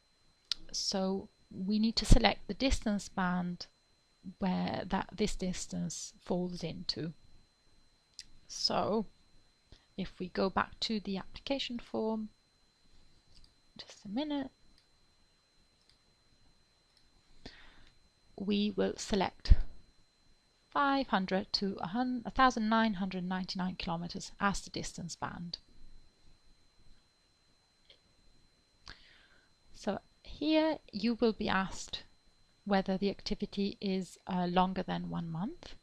so we need to select the distance band where this distance falls into. So if we go back to the application form, just a minute, we will select 500 to 1,999 kilometers as the distance band. So here you will be asked whether the activity is longer than 1 month.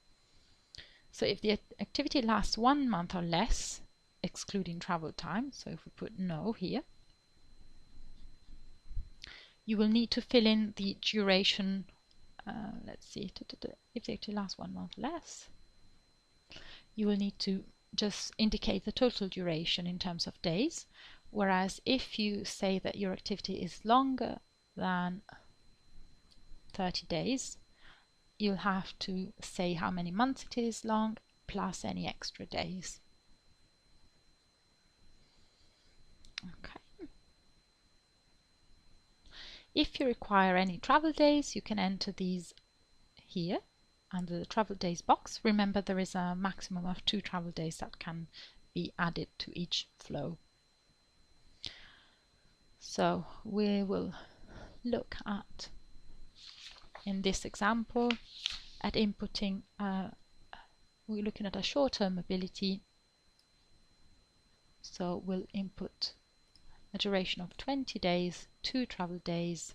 So if the activity lasts 1 month or less, excluding travel time, so if we put no here, you will need to fill in the duration. Let's see, if the activity lasts 1 month or less, you will need to just indicate the total duration in terms of days, whereas if you say that your activity is longer than 30 days, you'll have to say how many months it is long plus any extra days. Okay. If you require any travel days, you can enter these here under the travel days box. Remember, there is a maximum of 2 travel days that can be added to each flow. So we will look at, in this example, at inputting, we're looking at a short-term mobility. So we'll input a duration of 20 days, 2 travel days.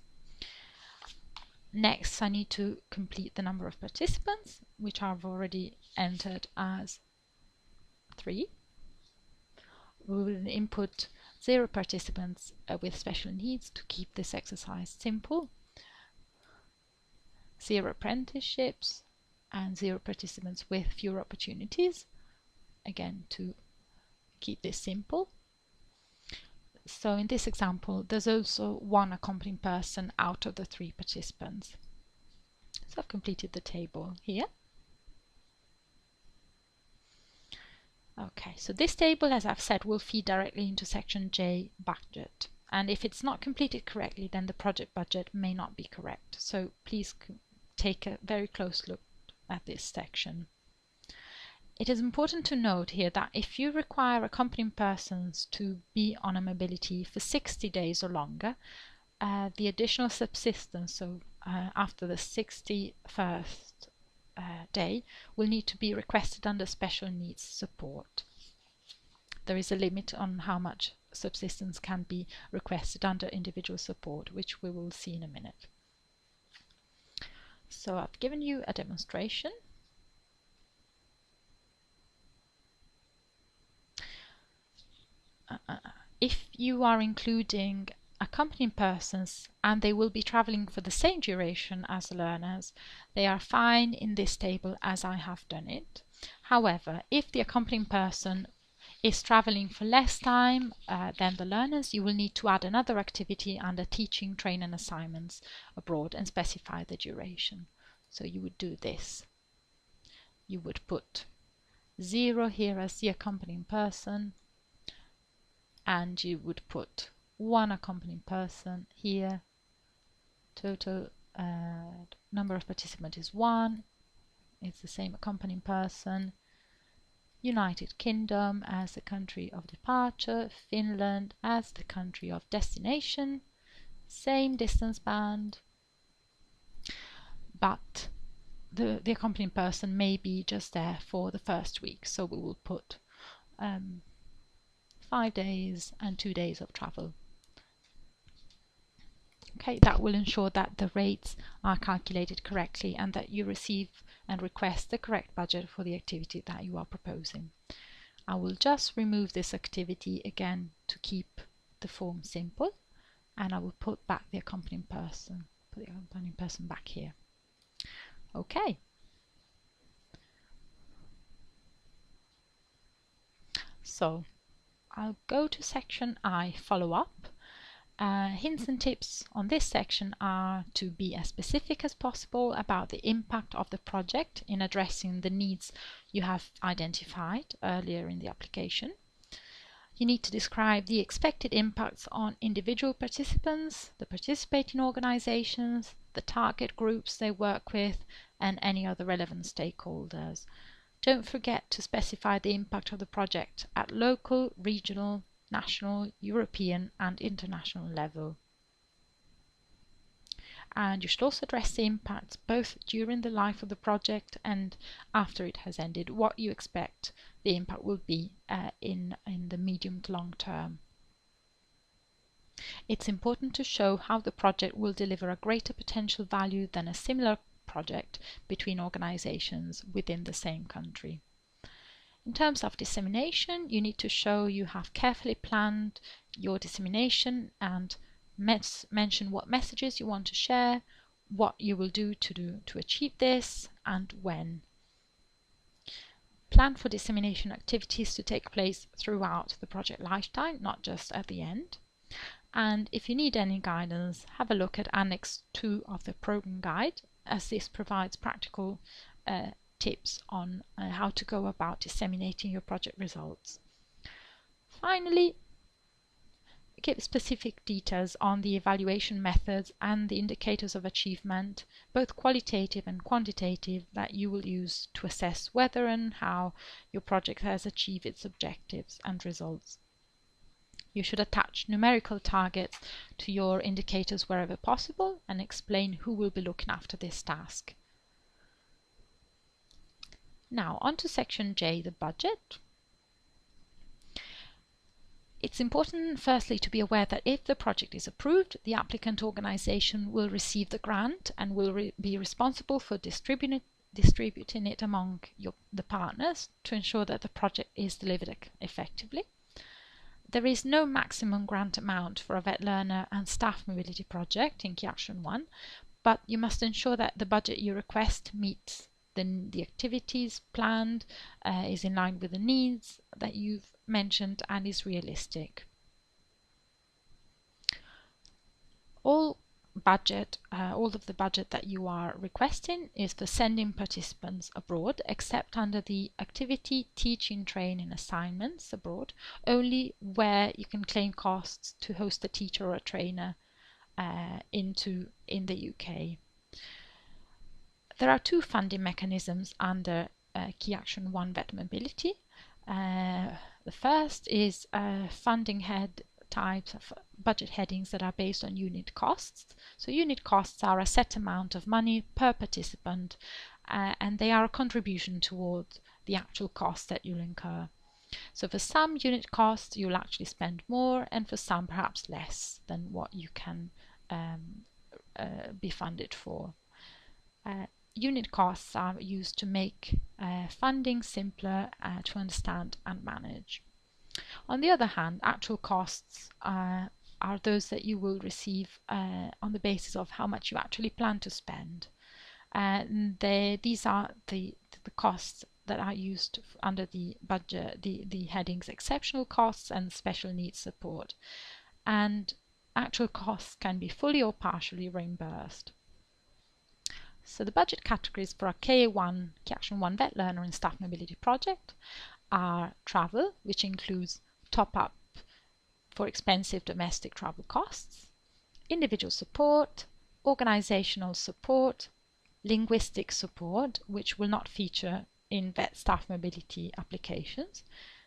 Next, I need to complete the number of participants, which I've already entered as 3. We will input 0 participants with special needs to keep this exercise simple, 0 apprenticeships, and 0 participants with fewer opportunities, again to keep this simple. So in this example, there's also 1 accompanying person out of the 3 participants. So I've completed the table here. Okay, so this table, as I've said, will feed directly into section J, budget. And if it's not completed correctly, then the project budget may not be correct. So please take a very close look at this section. It is important to note here that if you require accompanying persons to be on a mobility for 60 days or longer, the additional subsistence, so after the 61st day, will need to be requested under special needs support. There is a limit on how much subsistence can be requested under individual support, which we will see in a minute. So I've given you a demonstration. If you are including accompanying persons and they will be traveling for the same duration as the learners, they are fine in this table as I have done it. However, if the accompanying person is traveling for less time than the learners, you will need to add another activity under teaching, training, assignments abroad and specify the duration. So you would do this. You would put 0 here as the accompanying person, and you would put 1 accompanying person here. Total number of participants is 1. It's the same accompanying person. United Kingdom as the country of departure, Finland as the country of destination, same distance band, but the accompanying person may be just there for the first week, so we will put 5 days and 2 days of travel. Okay, that will ensure that the rates are calculated correctly and that you receive and request the correct budget for the activity that you are proposing. I will just remove this activity again to keep the form simple, and I will put back the accompanying person, back here. Okay. So I'll go to section I, follow up. Hints and tips on this section are to be as specific as possible about the impact of the project in addressing the needs you have identified earlier in the application. You need to describe the expected impacts on individual participants, the participating organizations, the target groups they work with, and any other relevant stakeholders. Don't forget to specify the impact of the project at local, regional, national, European and international level. And you should also address the impacts both during the life of the project and after it has ended, what you expect the impact will be in the medium to long term. It's important to show how the project will deliver a greater potential value than a similar project between organizations within the same country. In terms of dissemination, you need to show you have carefully planned your dissemination and mention what messages you want to share, what you will do to achieve this, and when. Plan for dissemination activities to take place throughout the project lifetime, not just at the end. And if you need any guidance, have a look at Annex 2 of the program guide, as this provides practical tips on how to go about disseminating your project results. Finally, give specific details on the evaluation methods and the indicators of achievement, both qualitative and quantitative, that you will use to assess whether and how your project has achieved its objectives and results. You should attach numerical targets to your indicators wherever possible and explain who will be looking after this task. Now on to section J, the budget. It's important firstly to be aware that if the project is approved, the applicant organisation will receive the grant and will be responsible for distributing it among the partners to ensure that the project is delivered effectively. There is no maximum grant amount for a vet learner and staff mobility project in Key Action 1, but you must ensure that the budget you request meets the activities planned, is in line with the needs that you've mentioned and is realistic. All of the budget that you are requesting is for sending participants abroad, except under the activity, teaching, training, assignments abroad, only where you can claim costs to host a teacher or a trainer in the UK. There are two funding mechanisms under Key Action 1 Vet Mobility. The first is funding head types of budget headings that are based on unit costs. So unit costs are a set amount of money per participant, and they are a contribution towards the actual cost that you'll incur. So for some unit costs you'll actually spend more, and for some perhaps less than what you can be funded for. Unit costs are used to make funding simpler to understand and manage. On the other hand, actual costs are those that you will receive on the basis of how much you actually plan to spend. These are the costs that are used under the budget, the headings exceptional costs and special needs support. And actual costs can be fully or partially reimbursed. So the budget categories for a Key Action 1 Vet Learner and Staff Mobility project are travel, which includes top-up for expensive domestic travel costs, individual support, organisational support, linguistic support, which will not feature in vet staff mobility applications,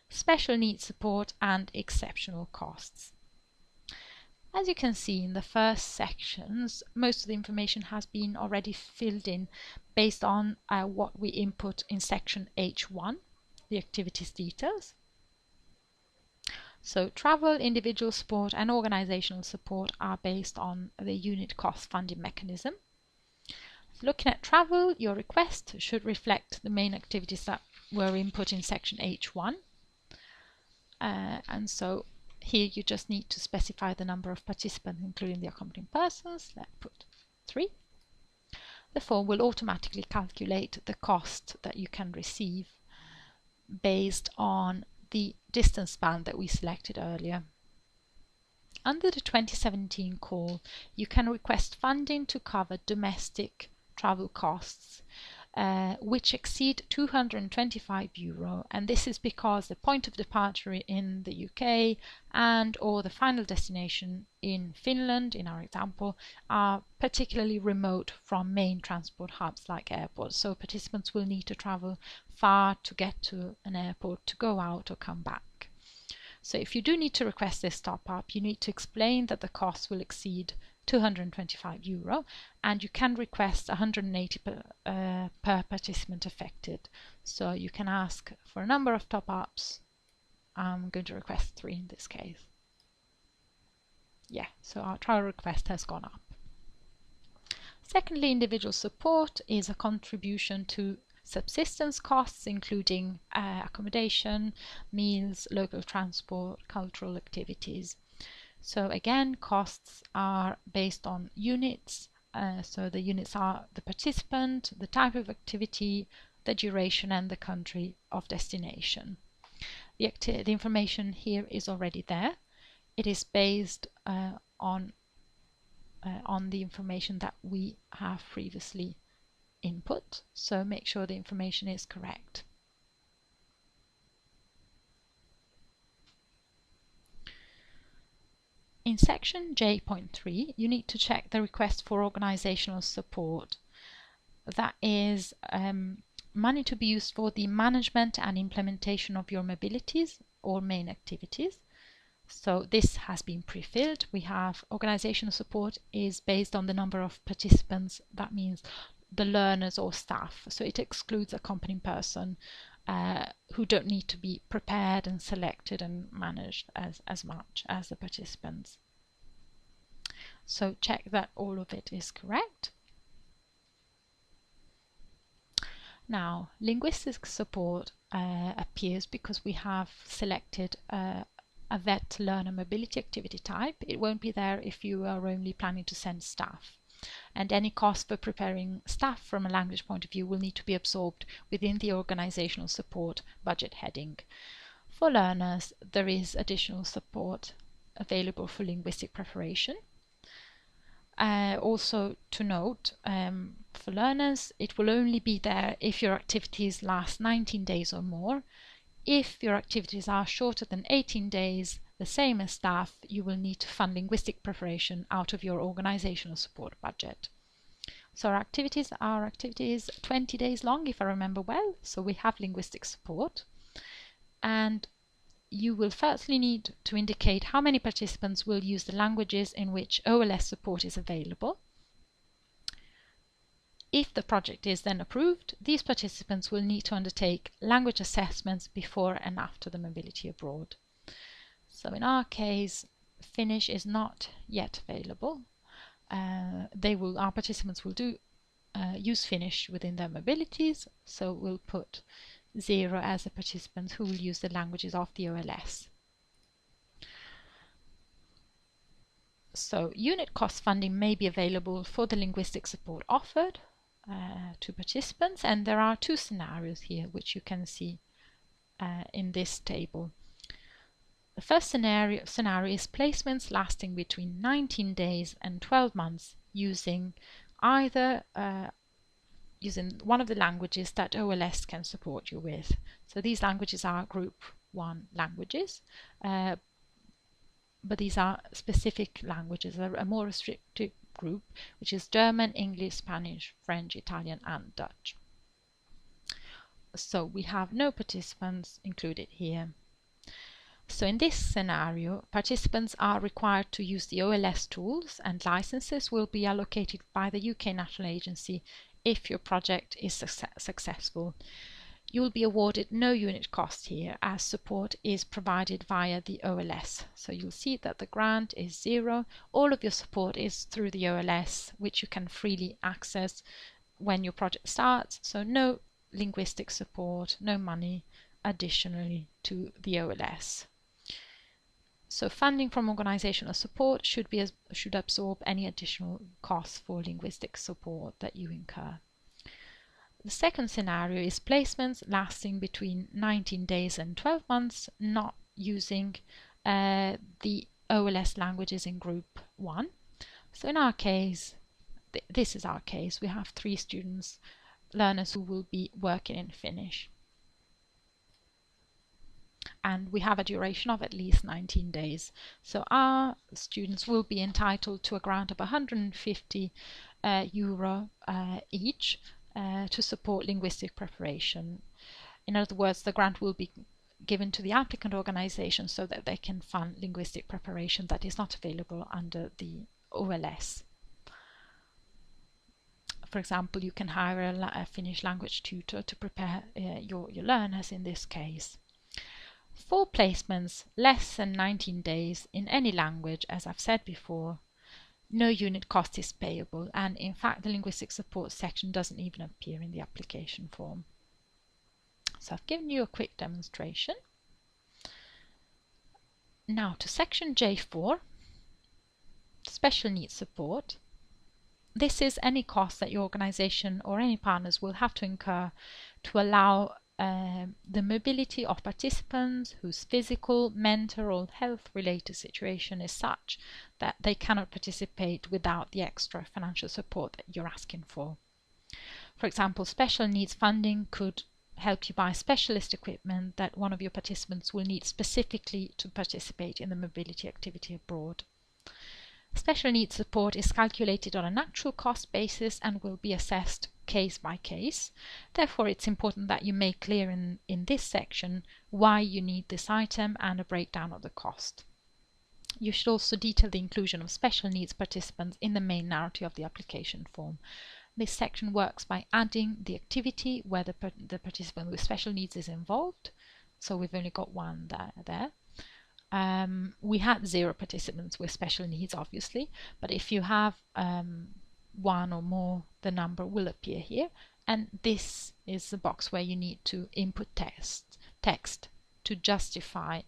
special needs support, and exceptional costs. As you can see in the first sections, most of the information has been already filled in based on what we input in section H1, the activities details. So travel, individual support and organisational support are based on the unit cost funding mechanism. So looking at travel, your request should reflect the main activities that were input in section H1. And so here you just need to specify the number of participants, including the accompanying persons. Let's put 3. The form will automatically calculate the cost that you can receive based on the distance span that we selected earlier. Under the 2017 call, you can request funding to cover domestic travel costs which exceed €225, and this is because the point of departure in the UK and or the final destination in Finland, in our example, are particularly remote from main transport hubs like airports, so participants will need to travel far to get to an airport to go out or come back. So if you do need to request this top-up, you need to explain that the cost will exceed €225 and you can request 180 per participant affected. So you can ask for a number of top-ups. I'm going to request 3 in this case. Yeah, so our trial request has gone up. Secondly, individual support is a contribution to subsistence costs, including accommodation, meals, local transport, cultural activities. So again, costs are based on units. So the units are the participant, the type of activity, the duration and the country of destination. The information here is already there. It is based on the information that we have previously input, so make sure the information is correct. In section J.3, you need to check the request for organizational support. That is money to be used for the management and implementation of your mobilities or main activities. So this has been pre-filled. We have organizational support is based on the number of participants. That means the learners or staff. So it excludes accompanying person who don't need to be prepared and selected and managed as much as the participants. So check that all of it is correct. Now, linguistic support appears because we have selected a VET learner mobility activity type. It won't be there if you are only planning to send staff. And any cost for preparing staff from a language point of view will need to be absorbed within the organizational support budget heading. For learners, there is additional support available for linguistic preparation. Also to note, for learners, it will only be there if your activities last 19 days or more. If your activities are shorter than 18 days, the same as staff, you will need to fund linguistic preparation out of your organizational support budget. So our activities are 20 days long, if I remember well, so we have linguistic support. And you will firstly need to indicate how many participants will use the languages in which OLS support is available. If the project is then approved, these participants will need to undertake language assessments before and after the mobility abroad. So in our case, Finnish is not yet available. Our participants will use Finnish within their mobilities, so we'll put 0 as the participants who will use the languages of the OLS. So unit cost funding may be available for the linguistic support offered to participants, and there are 2 scenarios here which you can see in this table. The first scenario is placements lasting between 19 days and 12 months using either using one of the languages that OLS can support you with. So these languages are Group 1 languages, but these are specific languages, a more restricted group, which is German, English, Spanish, French, Italian and Dutch. So we have no participants included here. So in this scenario, participants are required to use the OLS tools, and licenses will be allocated by the UK National Agency if your project is successful. You will be awarded no unit cost here, as support is provided via the OLS. So you'll see that the grant is 0. All of your support is through the OLS, which you can freely access when your project starts. So no linguistic support, no money additionally to the OLS. So funding from organizational support should absorb any additional costs for linguistic support that you incur. The second scenario is placements lasting between 19 days and 12 months, not using the OLS languages in Group 1. So in our case, this is our case, we have 3 learners who will be working in Finnish. And we have a duration of at least 19 days. So our students will be entitled to a grant of €150 each to support linguistic preparation. In other words, the grant will be given to the applicant organization so that they can fund linguistic preparation that is not available under the OLS. For example, you can hire a Finnish language tutor to prepare your learners in this case. For placements less than 19 days in any language, as I've said before, no unit cost is payable, and in fact the linguistic support section doesn't even appear in the application form. So I've given you a quick demonstration. Now to section J4, special needs support. This is any cost that your organization or any partners will have to incur to allow the mobility of participants whose physical, mental or health-related situation is such that they cannot participate without the extra financial support that you're asking for. For example, special needs funding could help you buy specialist equipment that one of your participants will need specifically to participate in the mobility activity abroad. Special needs support is calculated on an actual cost basis and will be assessed case by case. Therefore, it's important that you make clear in this section why you need this item and a breakdown of the cost. You should also detail the inclusion of special needs participants in the main narrative of the application form. This section works by adding the activity where the participant with special needs is involved. So we've only got one there. We had 0 participants with special needs, obviously, but if you have one or more, the number will appear here. And this is the box where you need to input text to justify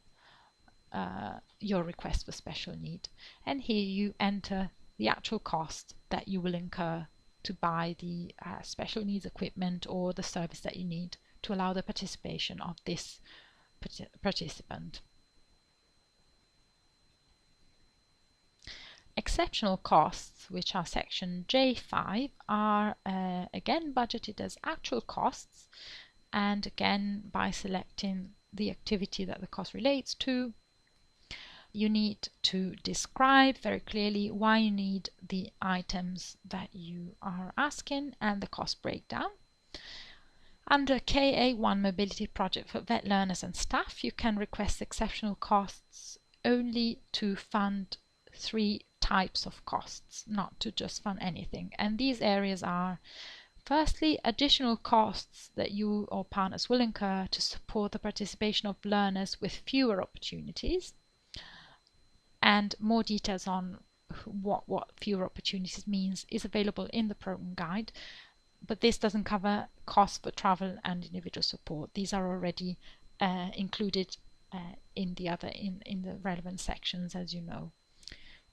your request for special need. And here you enter the actual cost that you will incur to buy the special needs equipment or the service that you need to allow the participation of this participant. Exceptional costs, which are section J5, are again budgeted as actual costs, and again by selecting the activity that the cost relates to, you need to describe very clearly why you need the items that you are asking and the cost breakdown. Under KA1 Mobility Project for vet learners and staff, you can request exceptional costs only to fund 3 types of costs, not to just fund anything. And these areas are, firstly, additional costs that you or partners will incur to support the participation of learners with fewer opportunities. And more details on what fewer opportunities means is available in the program guide, but this doesn't cover costs for travel and individual support. These are already included in the relevant sections, as you know.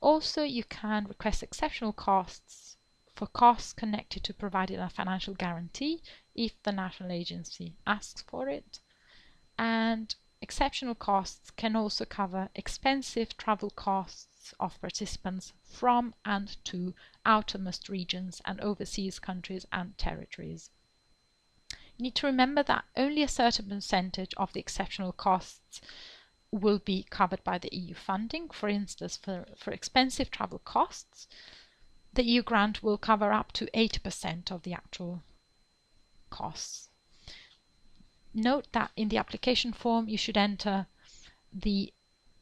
Also, you can request exceptional costs for costs connected to providing a financial guarantee if the national agency asks for it. And exceptional costs can also cover expensive travel costs of participants from and to outermost regions and overseas countries and territories. You need to remember that only a certain percentage of the exceptional costs will be covered by the EU funding. For instance, for expensive travel costs, the EU grant will cover up to 80% of the actual costs. Note that in the application form you should enter the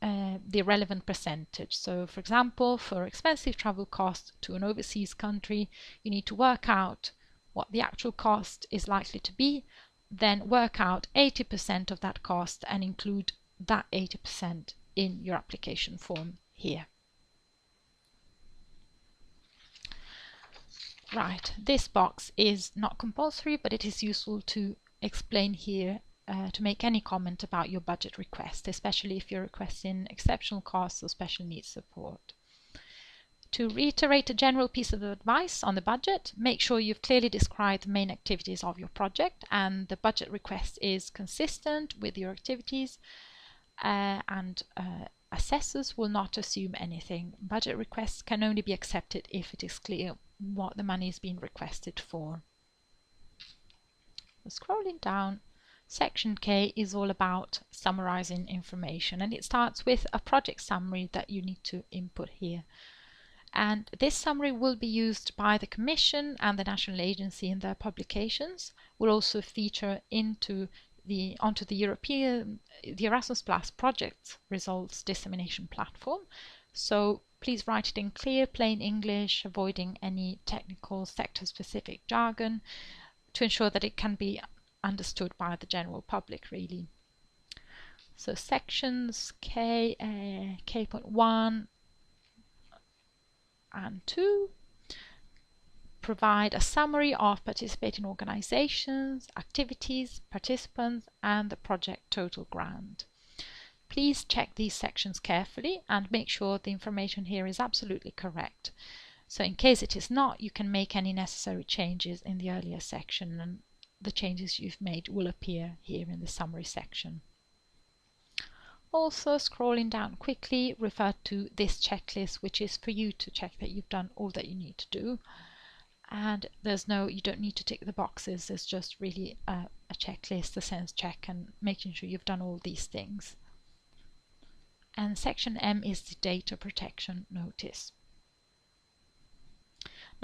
relevant percentage. So, for example, for expensive travel costs to an overseas country, you need to work out what the actual cost is likely to be, then work out 80% of that cost and include that 80% in your application form here. Right, this box is not compulsory, but it is useful to explain here to make any comment about your budget request, especially if you're requesting exceptional costs or special needs support. To reiterate a general piece of advice on the budget, make sure you've clearly described the main activities of your project and the budget request is consistent with your activities, and assessors will not assume anything. Budget requests can only be accepted if it is clear what the money is being requested for. Scrolling down, section K is all about summarizing information, and it starts with a project summary that you need to input here. And this summary will be used by the Commission and the national agency in their publications. Will also feature onto the Erasmus Plus project results dissemination platform. So please write it in clear, plain English, avoiding any technical sector-specific jargon, to ensure that it can be understood by the general public, really. So sections K.1 and 2 provide a summary of participating organizations, activities, participants, and the project total grant. Please check these sections carefully and make sure the information here is absolutely correct. So in case it is not, you can make any necessary changes in the earlier section, and the changes you've made will appear here in the summary section. Also, scrolling down quickly, refer to this checklist, which is for you to check that you've done all that you need to do. And you don't need to tick the boxes, there's just really a checklist, a sense check, and making sure you've done all these things. And section M is the data protection notice.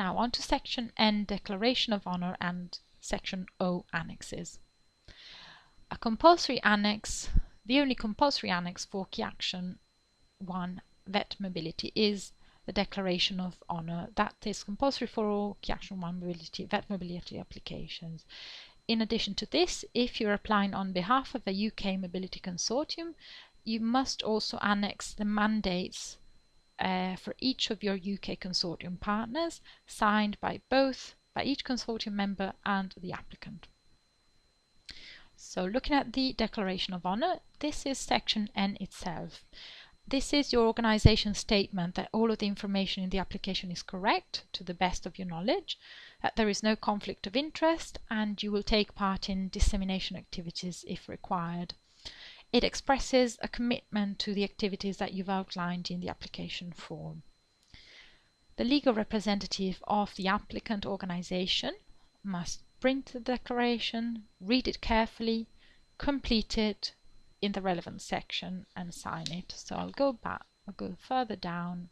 Now on to section N, Declaration of Honour, and section O, Annexes. A compulsory annex, the only compulsory annex for Key Action 1 Vet Mobility is the Declaration of Honour. That is compulsory for all Key Action 1 Vet Mobility applications. In addition to this, if you're applying on behalf of a UK Mobility Consortium, you must also annex the mandates for each of your UK consortium partners, signed by each consortium member and the applicant. So looking at the Declaration of Honour, this is section N itself. This is your organisation statement that all of the information in the application is correct to the best of your knowledge, that there is no conflict of interest, and you will take part in dissemination activities if required. It expresses a commitment to the activities that you've outlined in the application form. The legal representative of the applicant organisation must print the declaration, read it carefully, complete it in the relevant section and sign it. So I'll go further down.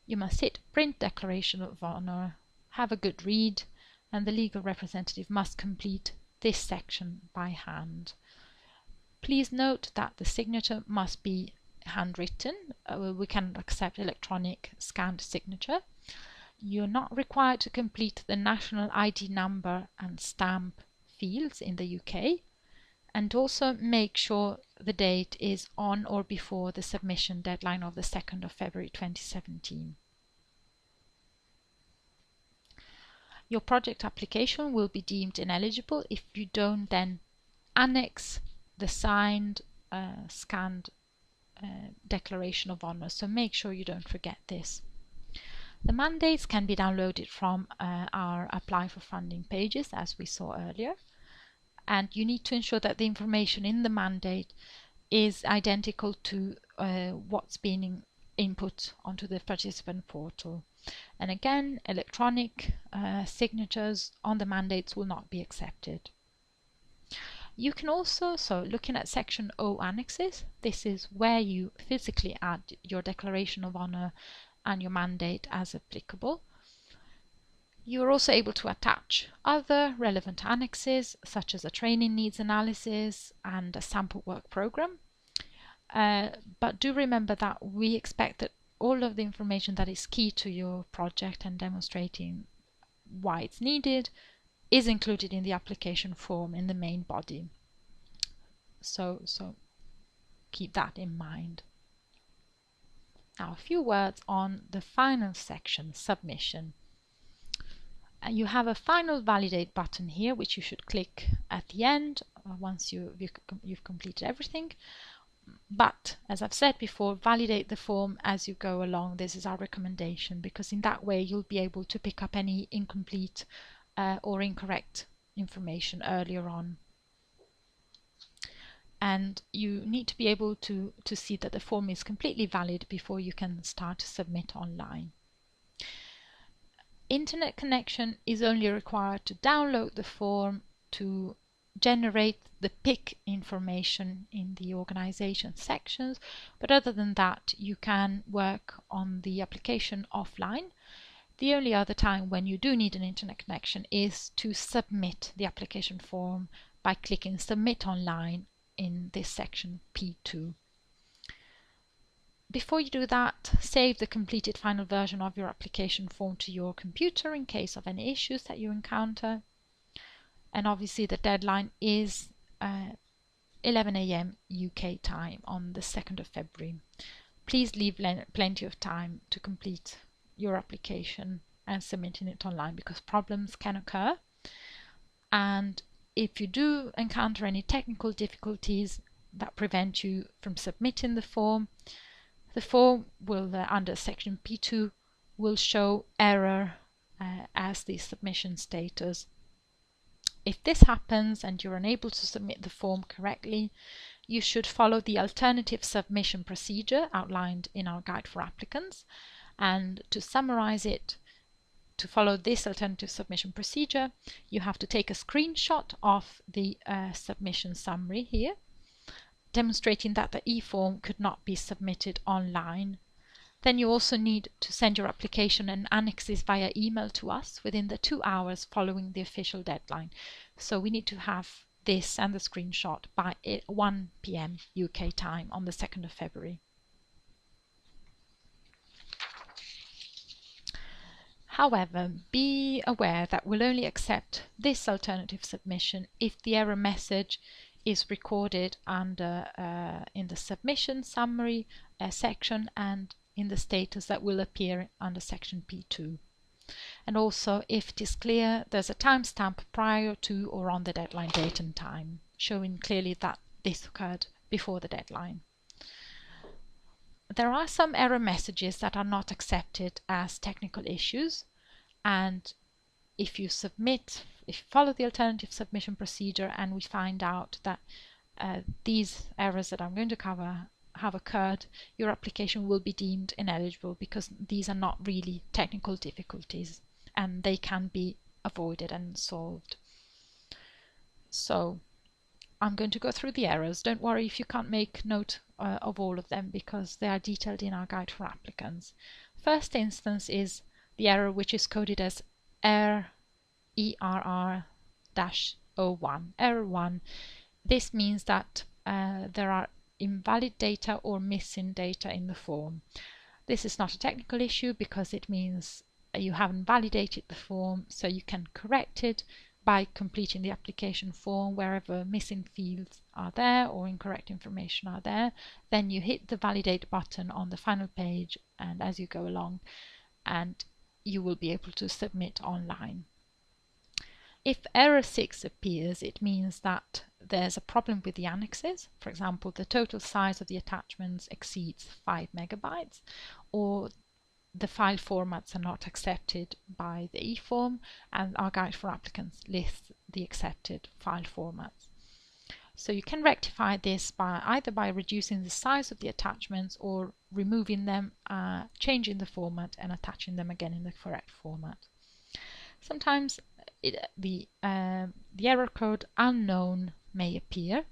You must hit Print Declaration of Honour, have a good read, and the legal representative must complete this section by hand. Please note that the signature must be handwritten. We cannot accept electronic scanned signature. You're not required to complete the national ID number and stamp fields in the UK, and also make sure the date is on or before the submission deadline of the 2nd of February 2017. Your project application will be deemed ineligible if you don't then annex the signed, scanned Declaration of Honour, so make sure you don't forget this. The mandates can be downloaded from our Apply for Funding pages, as we saw earlier, and you need to ensure that the information in the mandate is identical to what's being input onto the participant portal. And again, electronic signatures on the mandates will not be accepted. You can also, so looking at section O, Annexes, this is where you physically add your Declaration of Honour and your mandate as applicable. You are also able to attach other relevant annexes, such as a training needs analysis and a sample work programme. But do remember that we expect that all of the information that is key to your project and demonstrating why it's needed is included in the application form in the main body. So keep that in mind. Now a few words on the final section, submission. You have a final validate button here, which you should click at the end once you've completed everything. But as I've said before, validate the form as you go along. This is our recommendation, because in that way you'll be able to pick up any incomplete or incorrect information earlier on. And you need to be able to see that the form is completely valid before you can start to submit online. Internet connection is only required to download the form, to generate the PIC information in the organisation sections, but other than that you can work on the application offline. The only other time when you do need an internet connection is to submit the application form by clicking Submit Online in this section P2. Before you do that, save the completed final version of your application form to your computer in case of any issues that you encounter. And obviously the deadline is 11 AM UK time on the 2nd of February. Please leave plenty of time to complete your application and submitting it online, because problems can occur. And if you do encounter any technical difficulties that prevent you from submitting the form will, under section P2, will show error as the submission status. If this happens and you're unable to submit the form correctly, you should follow the alternative submission procedure outlined in our guide for applicants. And to summarize it, to follow this alternative submission procedure, you have to take a screenshot of the submission summary here, demonstrating that the e-form could not be submitted online. Then you also need to send your application and annexes via email to us within the 2 hours following the official deadline. So we need to have this and the screenshot by 1 p.m. UK time on the 2nd of February. However, be aware that we'll only accept this alternative submission if the error message is recorded under in the submission summary section and in the status that will appear under section P2. And also, if it is clear, there's a timestamp prior to or on the deadline date and time, showing clearly that this occurred before the deadline. There are some error messages that are not accepted as technical issues, and if you follow the alternative submission procedure and we find out that these errors that I'm going to cover have occurred, your application will be deemed ineligible because these are not really technical difficulties and they can be avoided and solved. So I'm going to go through the errors. Don't worry if you can't make note of all of them because they are detailed in our guide for applicants. First instance is the error which is coded as error ERR-01. Error 1. This means that there are invalid data or missing data in the form. This is not a technical issue because it means you haven't validated the form, so you can correct it by completing the application form wherever missing fields are there or incorrect information are there. Then you hit the validate button on the final page and as you go along, and you will be able to submit online. If error 6 appears, it means that there's a problem with the annexes. For example, the total size of the attachments exceeds 5 megabytes, or the file formats are not accepted by the e-form, and our guide for applicants lists the accepted file formats. So you can rectify this by either by reducing the size of the attachments or removing them, changing the format and attaching them again in the correct format. Sometimes the error code unknown may appear,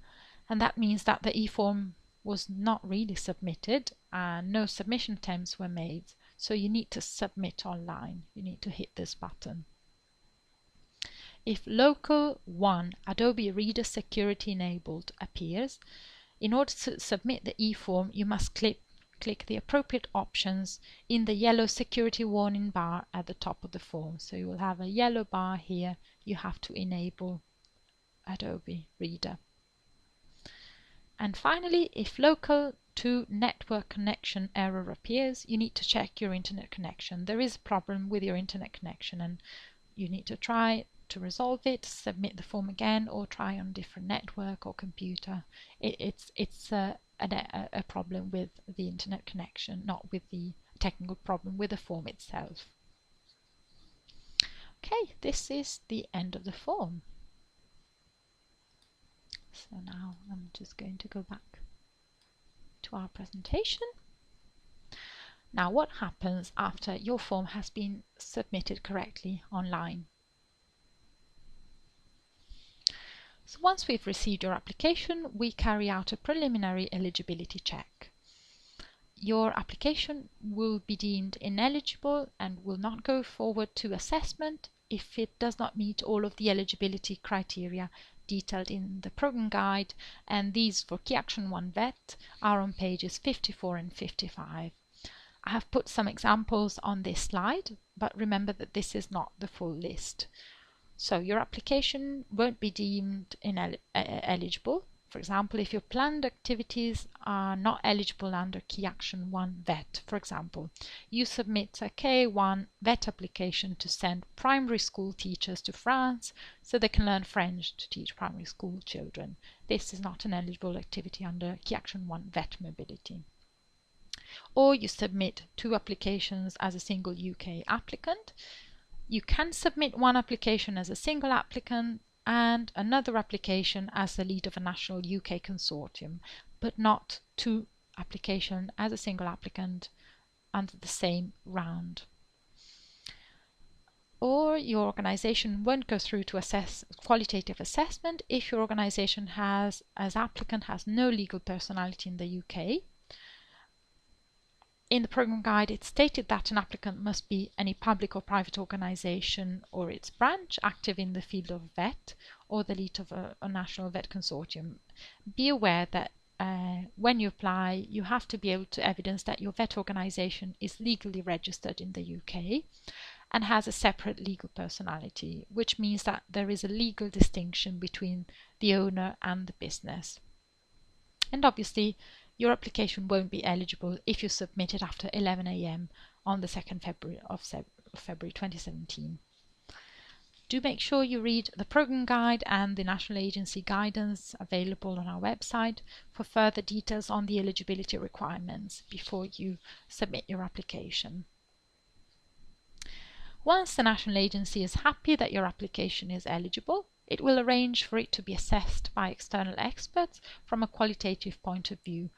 and that means that the e-form was not really submitted and no submission attempts were made. So you need to submit online. You need to hit this button. If local 1 Adobe Reader Security Enabled appears, in order to submit the e-form, you must click the appropriate options in the yellow security warning bar at the top of the form. So you will have a yellow bar here. You have to enable Adobe Reader. And finally, if local 2 network connection error appears, you need to check your internet connection. There is a problem with your internet connection and you need to try to resolve it, submit the form again, or try on a different network or computer. It's a problem with the internet connection, not with the technical problem with the form itself. Okay, this is the end of the form. So now I'm just going to go back to our presentation. Now, what happens after your form has been submitted correctly online? So once we've received your application, we carry out a preliminary eligibility check. Your application will be deemed ineligible and will not go forward to assessment if it does not meet all of the eligibility criteria detailed in the program guide, and these for Key Action 1 VET are on pages 54 and 55. I have put some examples on this slide, but remember that this is not the full list. So your application won't be deemed eligible. For example, if your planned activities are not eligible under Key Action 1 VET, for example, you submit a KA1 VET application to send primary school teachers to France so they can learn French to teach primary school children. This is not an eligible activity under Key Action 1 VET mobility. Or you submit 2 applications as a single UK applicant. You can submit 1 application as a single applicant and another application as the lead of a national UK consortium, but not 2 applications as a single applicant under the same round. Or your organization won't go through to assess qualitative assessment if your organization has, as applicant, has no legal personality in the UK. In the program guide, it's stated that an applicant must be any public or private organization or its branch active in the field of vet or the lead of a national vet consortium. Be aware that when you apply, you have to be able to evidence that your vet organization is legally registered in the UK and has a separate legal personality, which means that there is a legal distinction between the owner and the business. And obviously, your application won't be eligible if you submit it after 11 AM on the 2nd February 2017. Do make sure you read the program guide and the national agency guidance available on our website for further details on the eligibility requirements before you submit your application. Once the national agency is happy that your application is eligible, it will arrange for it to be assessed by external experts from a qualitative point of view,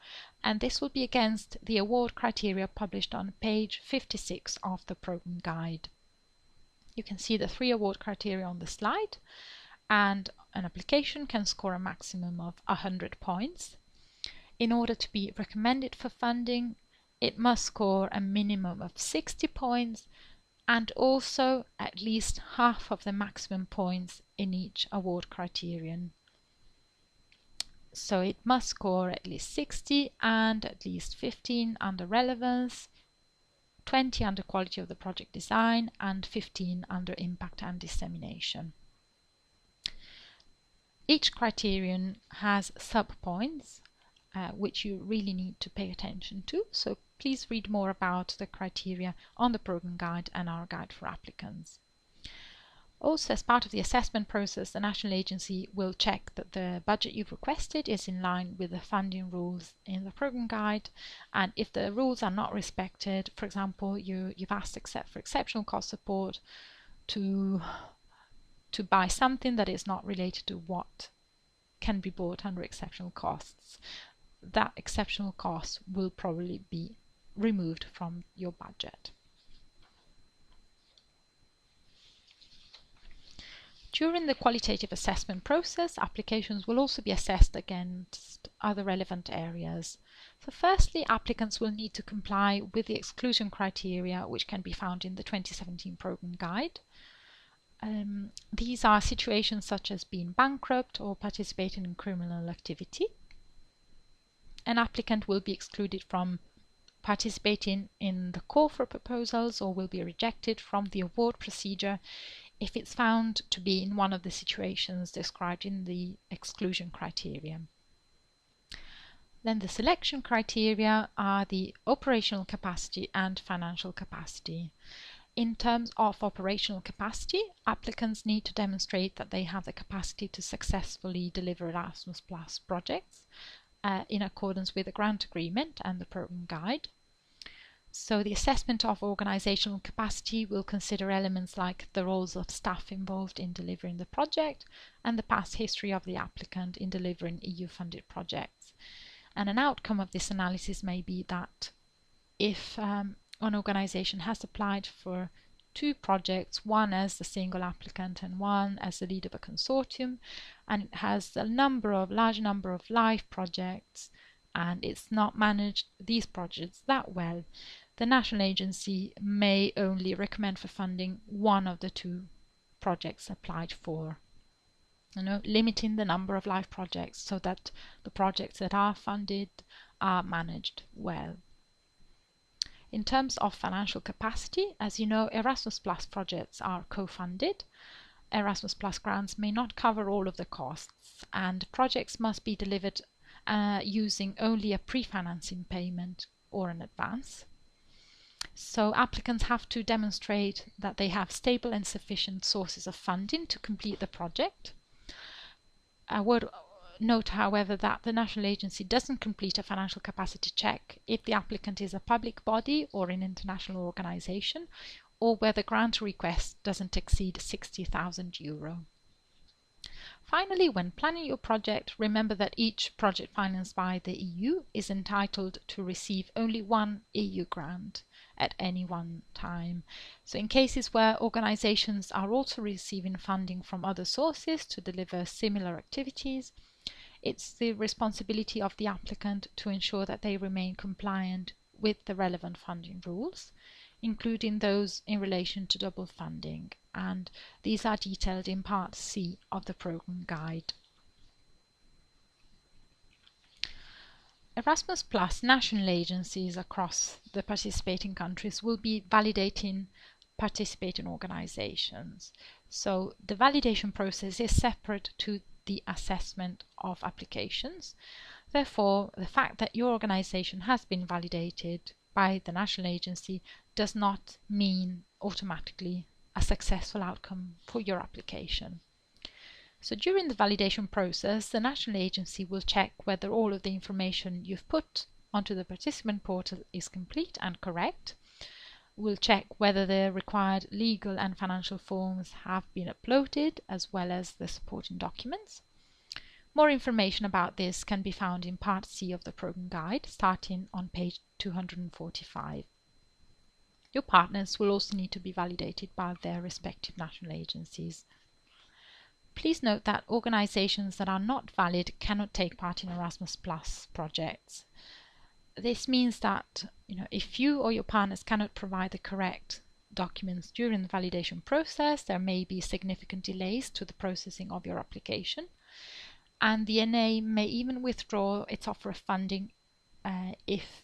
and this will be against the award criteria published on page 56 of the program guide. You can see the 3 award criteria on the slide, and an application can score a maximum of 100 points. In order to be recommended for funding, it must score a minimum of 60 points and also at least half of the maximum points in each award criterion. So it must score at least 60 and at least 15 under relevance, 20 under quality of the project design, and 15 under impact and dissemination. Each criterion has sub-points, which you really need to pay attention to. So please read more about the criteria on the program guide and our guide for applicants. Also, as part of the assessment process, the national agency will check that the budget you've requested is in line with the funding rules in the program guide, and if the rules are not respected, for example, you've asked for exceptional cost support to buy something that is not related to what can be bought under exceptional costs, that exceptional cost will probably be removed from your budget. During the qualitative assessment process, applications will also be assessed against other relevant areas. So firstly, applicants will need to comply with the exclusion criteria, which can be found in the 2017 program guide. These are situations such as being bankrupt or participating in criminal activity. An applicant will be excluded from participating in the call for proposals or will be rejected from the award procedure if it's found to be in one of the situations described in the exclusion criteria. Then the selection criteria are the operational capacity and financial capacity. In terms of operational capacity, applicants need to demonstrate that they have the capacity to successfully deliver Erasmus Plus projects in accordance with the grant agreement and the program guide. So the assessment of organizational capacity will consider elements like the roles of staff involved in delivering the project and the past history of the applicant in delivering EU-funded projects. And an outcome of this analysis may be that if an organization has applied for 2 projects, one as the single applicant and one as the lead of a consortium, and it has a large number of live projects, and it's not managed these projects that well, the national agency may only recommend for funding one of the 2 projects applied for, limiting the number of live projects so that the projects that are funded are managed well. In terms of financial capacity, as you know, Erasmus Plus projects are co-funded. Erasmus Plus grants may not cover all of the costs, and projects must be delivered using only a pre-financing payment or an advance. So applicants have to demonstrate that they have stable and sufficient sources of funding to complete the project. I would note, however, that the national agency doesn't complete a financial capacity check if the applicant is a public body or an international organization, or where the grant request doesn't exceed €60,000. Finally, when planning your project, remember that each project financed by the EU is entitled to receive only one EU grant at any one time. So in cases where organizations are also receiving funding from other sources to deliver similar activities, it's the responsibility of the applicant to ensure that they remain compliant with the relevant funding rules, including those in relation to double funding, and these are detailed in Part C of the Programme Guide. Erasmus Plus national agencies across the participating countries will be validating participating organisations. So the validation process is separate to the assessment of applications. Therefore, the fact that your organisation has been validated by the national agency does not mean automatically a successful outcome for your application. So during the validation process, the national agency will check whether all of the information you've put onto the participant portal is complete and correct. We'll check whether the required legal and financial forms have been uploaded, as well as the supporting documents. More information about this can be found in Part C of the Programme Guide, starting on page 245. Your partners will also need to be validated by their respective national agencies. Please note that organisations that are not valid cannot take part in Erasmus Plus projects. This means that if you or your partners cannot provide the correct documents during the validation process, there may be significant delays to the processing of your application, and the NA may even withdraw its offer of funding if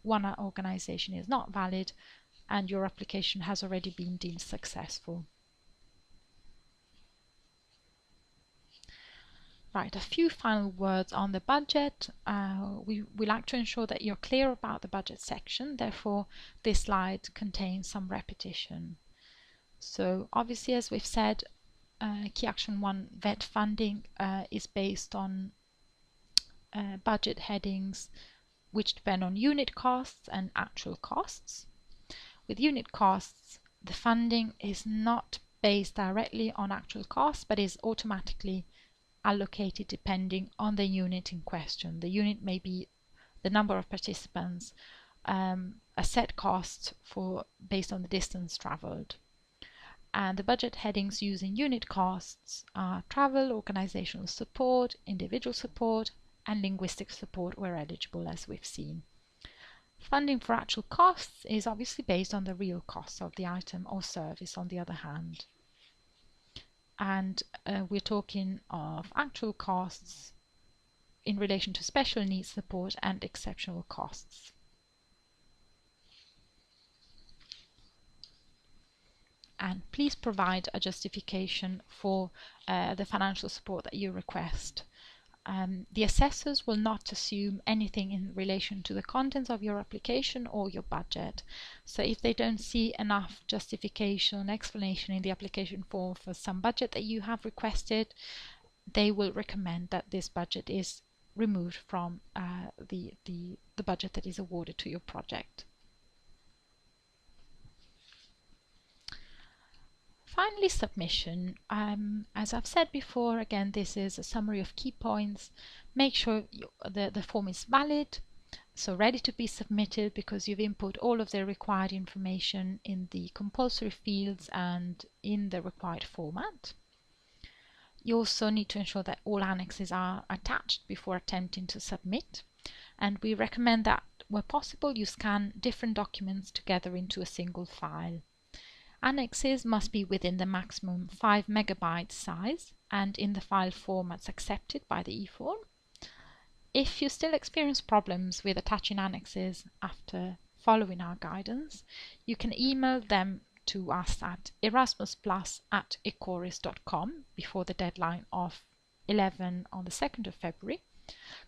one organisation is not valid and your application has already been deemed successful. Right, a few final words on the budget. We like to ensure that you're clear about the budget section, therefore this slide contains some repetition. So obviously, as we've said, Key Action 1 VET funding is based on budget headings which depend on unit costs and actual costs. With unit costs, the funding is not based directly on actual costs, but is automatically allocated depending on the unit in question. The unit may be the number of participants, a set cost based on the distance travelled. And the budget headings using unit costs are travel, organisational support, individual support, and linguistic support where eligible, as we've seen. Funding for actual costs is obviously based on the real costs of the item or service on the other hand. And we're talking of actual costs in relation to special needs support and exceptional costs. And please provide a justification for the financial support that you request. The assessors will not assume anything in relation to the contents of your application or your budget. So if they don't see enough justification, explanation in the application form for some budget that you have requested, they will recommend that this budget is removed from the budget that is awarded to your project. Finally, submission. As I've said before, again, this is a summary of key points. Make sure the form is valid, so ready to be submitted because you've input all of the required information in the compulsory fields and in the required format. You also need to ensure that all annexes are attached before attempting to submit, and we recommend that where possible you scan different documents together into a single file. Annexes must be within the maximum 5 MB size and in the file formats accepted by the eForm. If you still experience problems with attaching annexes after following our guidance, you can email them to us at erasmusplus@ecoris.com before the deadline of 11 on the 2nd of February,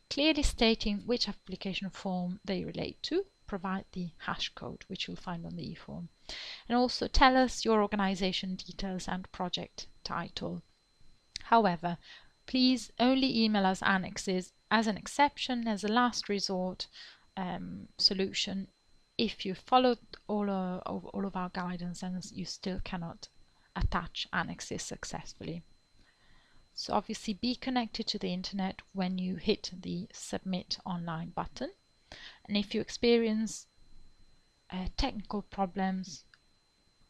clearly stating which application form they relate to. Provide the hash code, which you'll find on the eForm. And also tell us your organization details and project title. However, please only email us annexes as an exception, as a last resort solution, if you followed all of our guidance and you still cannot attach annexes successfully. So obviously be connected to the internet when you hit the Submit Online button. And if you experience technical problems,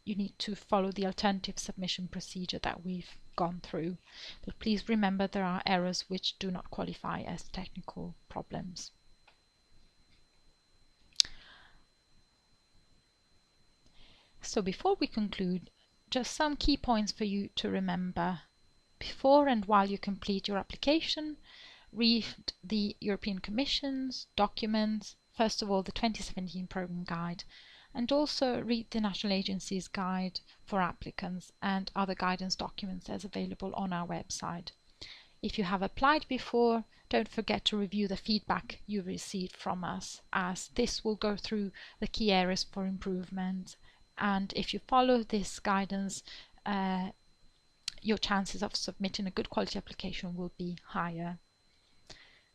you need to follow the alternative submission procedure that we've gone through. But please remember there are errors which do not qualify as technical problems. So before we conclude, just some key points for you to remember. Before and while you complete your application, read the European Commission's documents, first of all the 2017 Programme Guide, and also read the National Agency's Guide for Applicants and other guidance documents as available on our website. If you have applied before, don't forget to review the feedback you received from us, as this will go through the key areas for improvement, and if you follow this guidance, your chances of submitting a good quality application will be higher.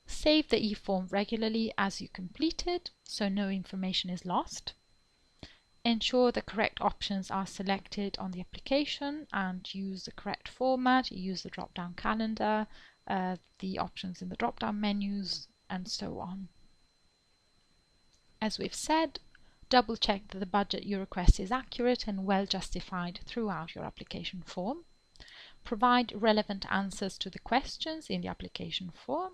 Save the e-form regularly as you complete it, so no information is lost. Ensure the correct options are selected on the application and use the correct format. Use the drop-down calendar, the options in the drop-down menus, and so on. As we've said, double check that the budget you request is accurate and well justified throughout your application form. Provide relevant answers to the questions in the application form,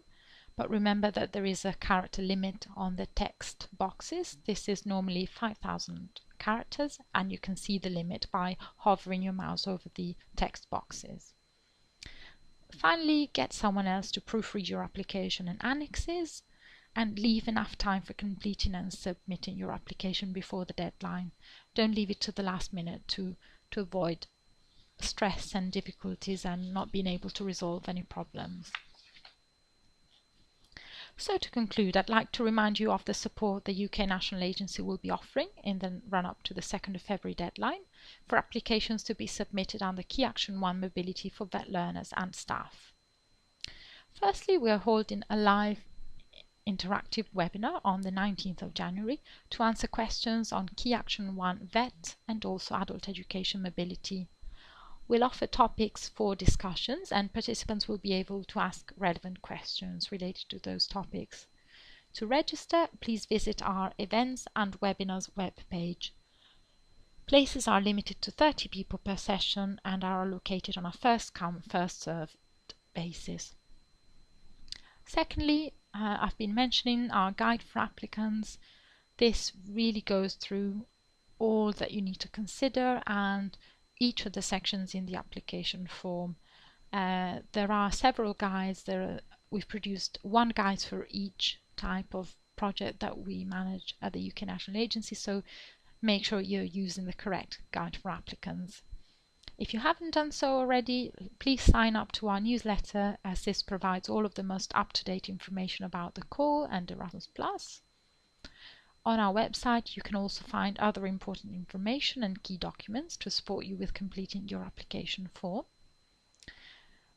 but remember that there is a character limit on the text boxes. This is normally 5,000 characters, and you can see the limit by hovering your mouse over the text boxes. Finally, get someone else to proofread your application and annexes, and leave enough time for completing and submitting your application before the deadline. Don't leave it to the last minute to avoid stress and difficulties and not being able to resolve any problems. So to conclude, I'd like to remind you of the support the UK National Agency will be offering in the run-up to the 2nd of February deadline for applications to be submitted under Key Action 1 Mobility for vet learners and staff. Firstly, we are holding a live interactive webinar on the 19th of January to answer questions on Key Action 1 vet and also adult education mobility. We'll offer topics for discussions, and participants will be able to ask relevant questions related to those topics. To register, please visit our Events and Webinars webpage. Places are limited to 30 people per session and are allocated on a first-come, first-served basis. Secondly, I've been mentioning our guide for applicants. This really goes through all that you need to consider and each of the sections in the application form. There are several guides. We've produced one guide for each type of project that we manage at the UK National Agency, so make sure you're using the correct guide for applicants. If you haven't done so already, please sign up to our newsletter, as this provides all of the most up-to-date information about the core and Erasmus+. On our website, you can also find other important information and key documents to support you with completing your application form.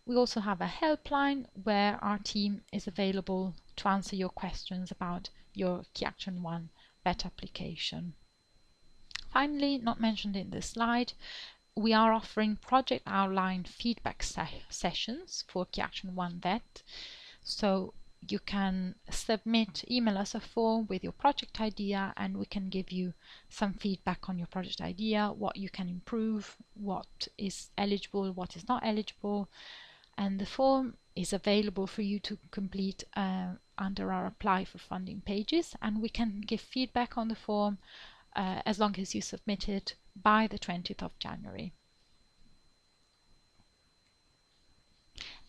We also have a helpline where our team is available to answer your questions about your Key Action 1 vet application. Finally, not mentioned in this slide, we are offering project outline feedback sessions for Key Action 1 vet. So you can email us a form with your project idea, and we can give you some feedback on your project idea, what you can improve, what is eligible, what is not eligible. And the form is available for you to complete under our Apply for Funding pages, and we can give feedback on the form as long as you submit it by the 20th of January.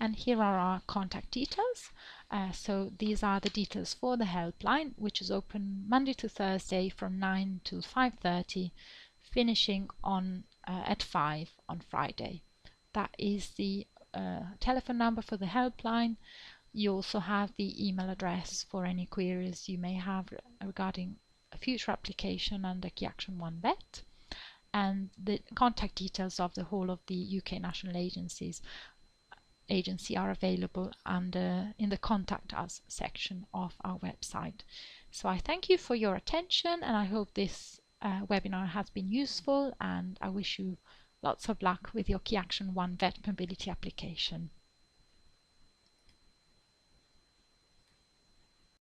And here are our contact details. So these are the details for the helpline, which is open Monday to Thursday from 9 to 5:30, finishing at 5 on Friday. That is the telephone number for the helpline. You also have the email address for any queries you may have regarding a future application under Key Action 1 vet, and the contact details of the whole of the UK National Agency are available in the Contact Us section of our website. So I thank you for your attention, and I hope this webinar has been useful, and I wish you lots of luck with your Key Action 1 vet mobility application.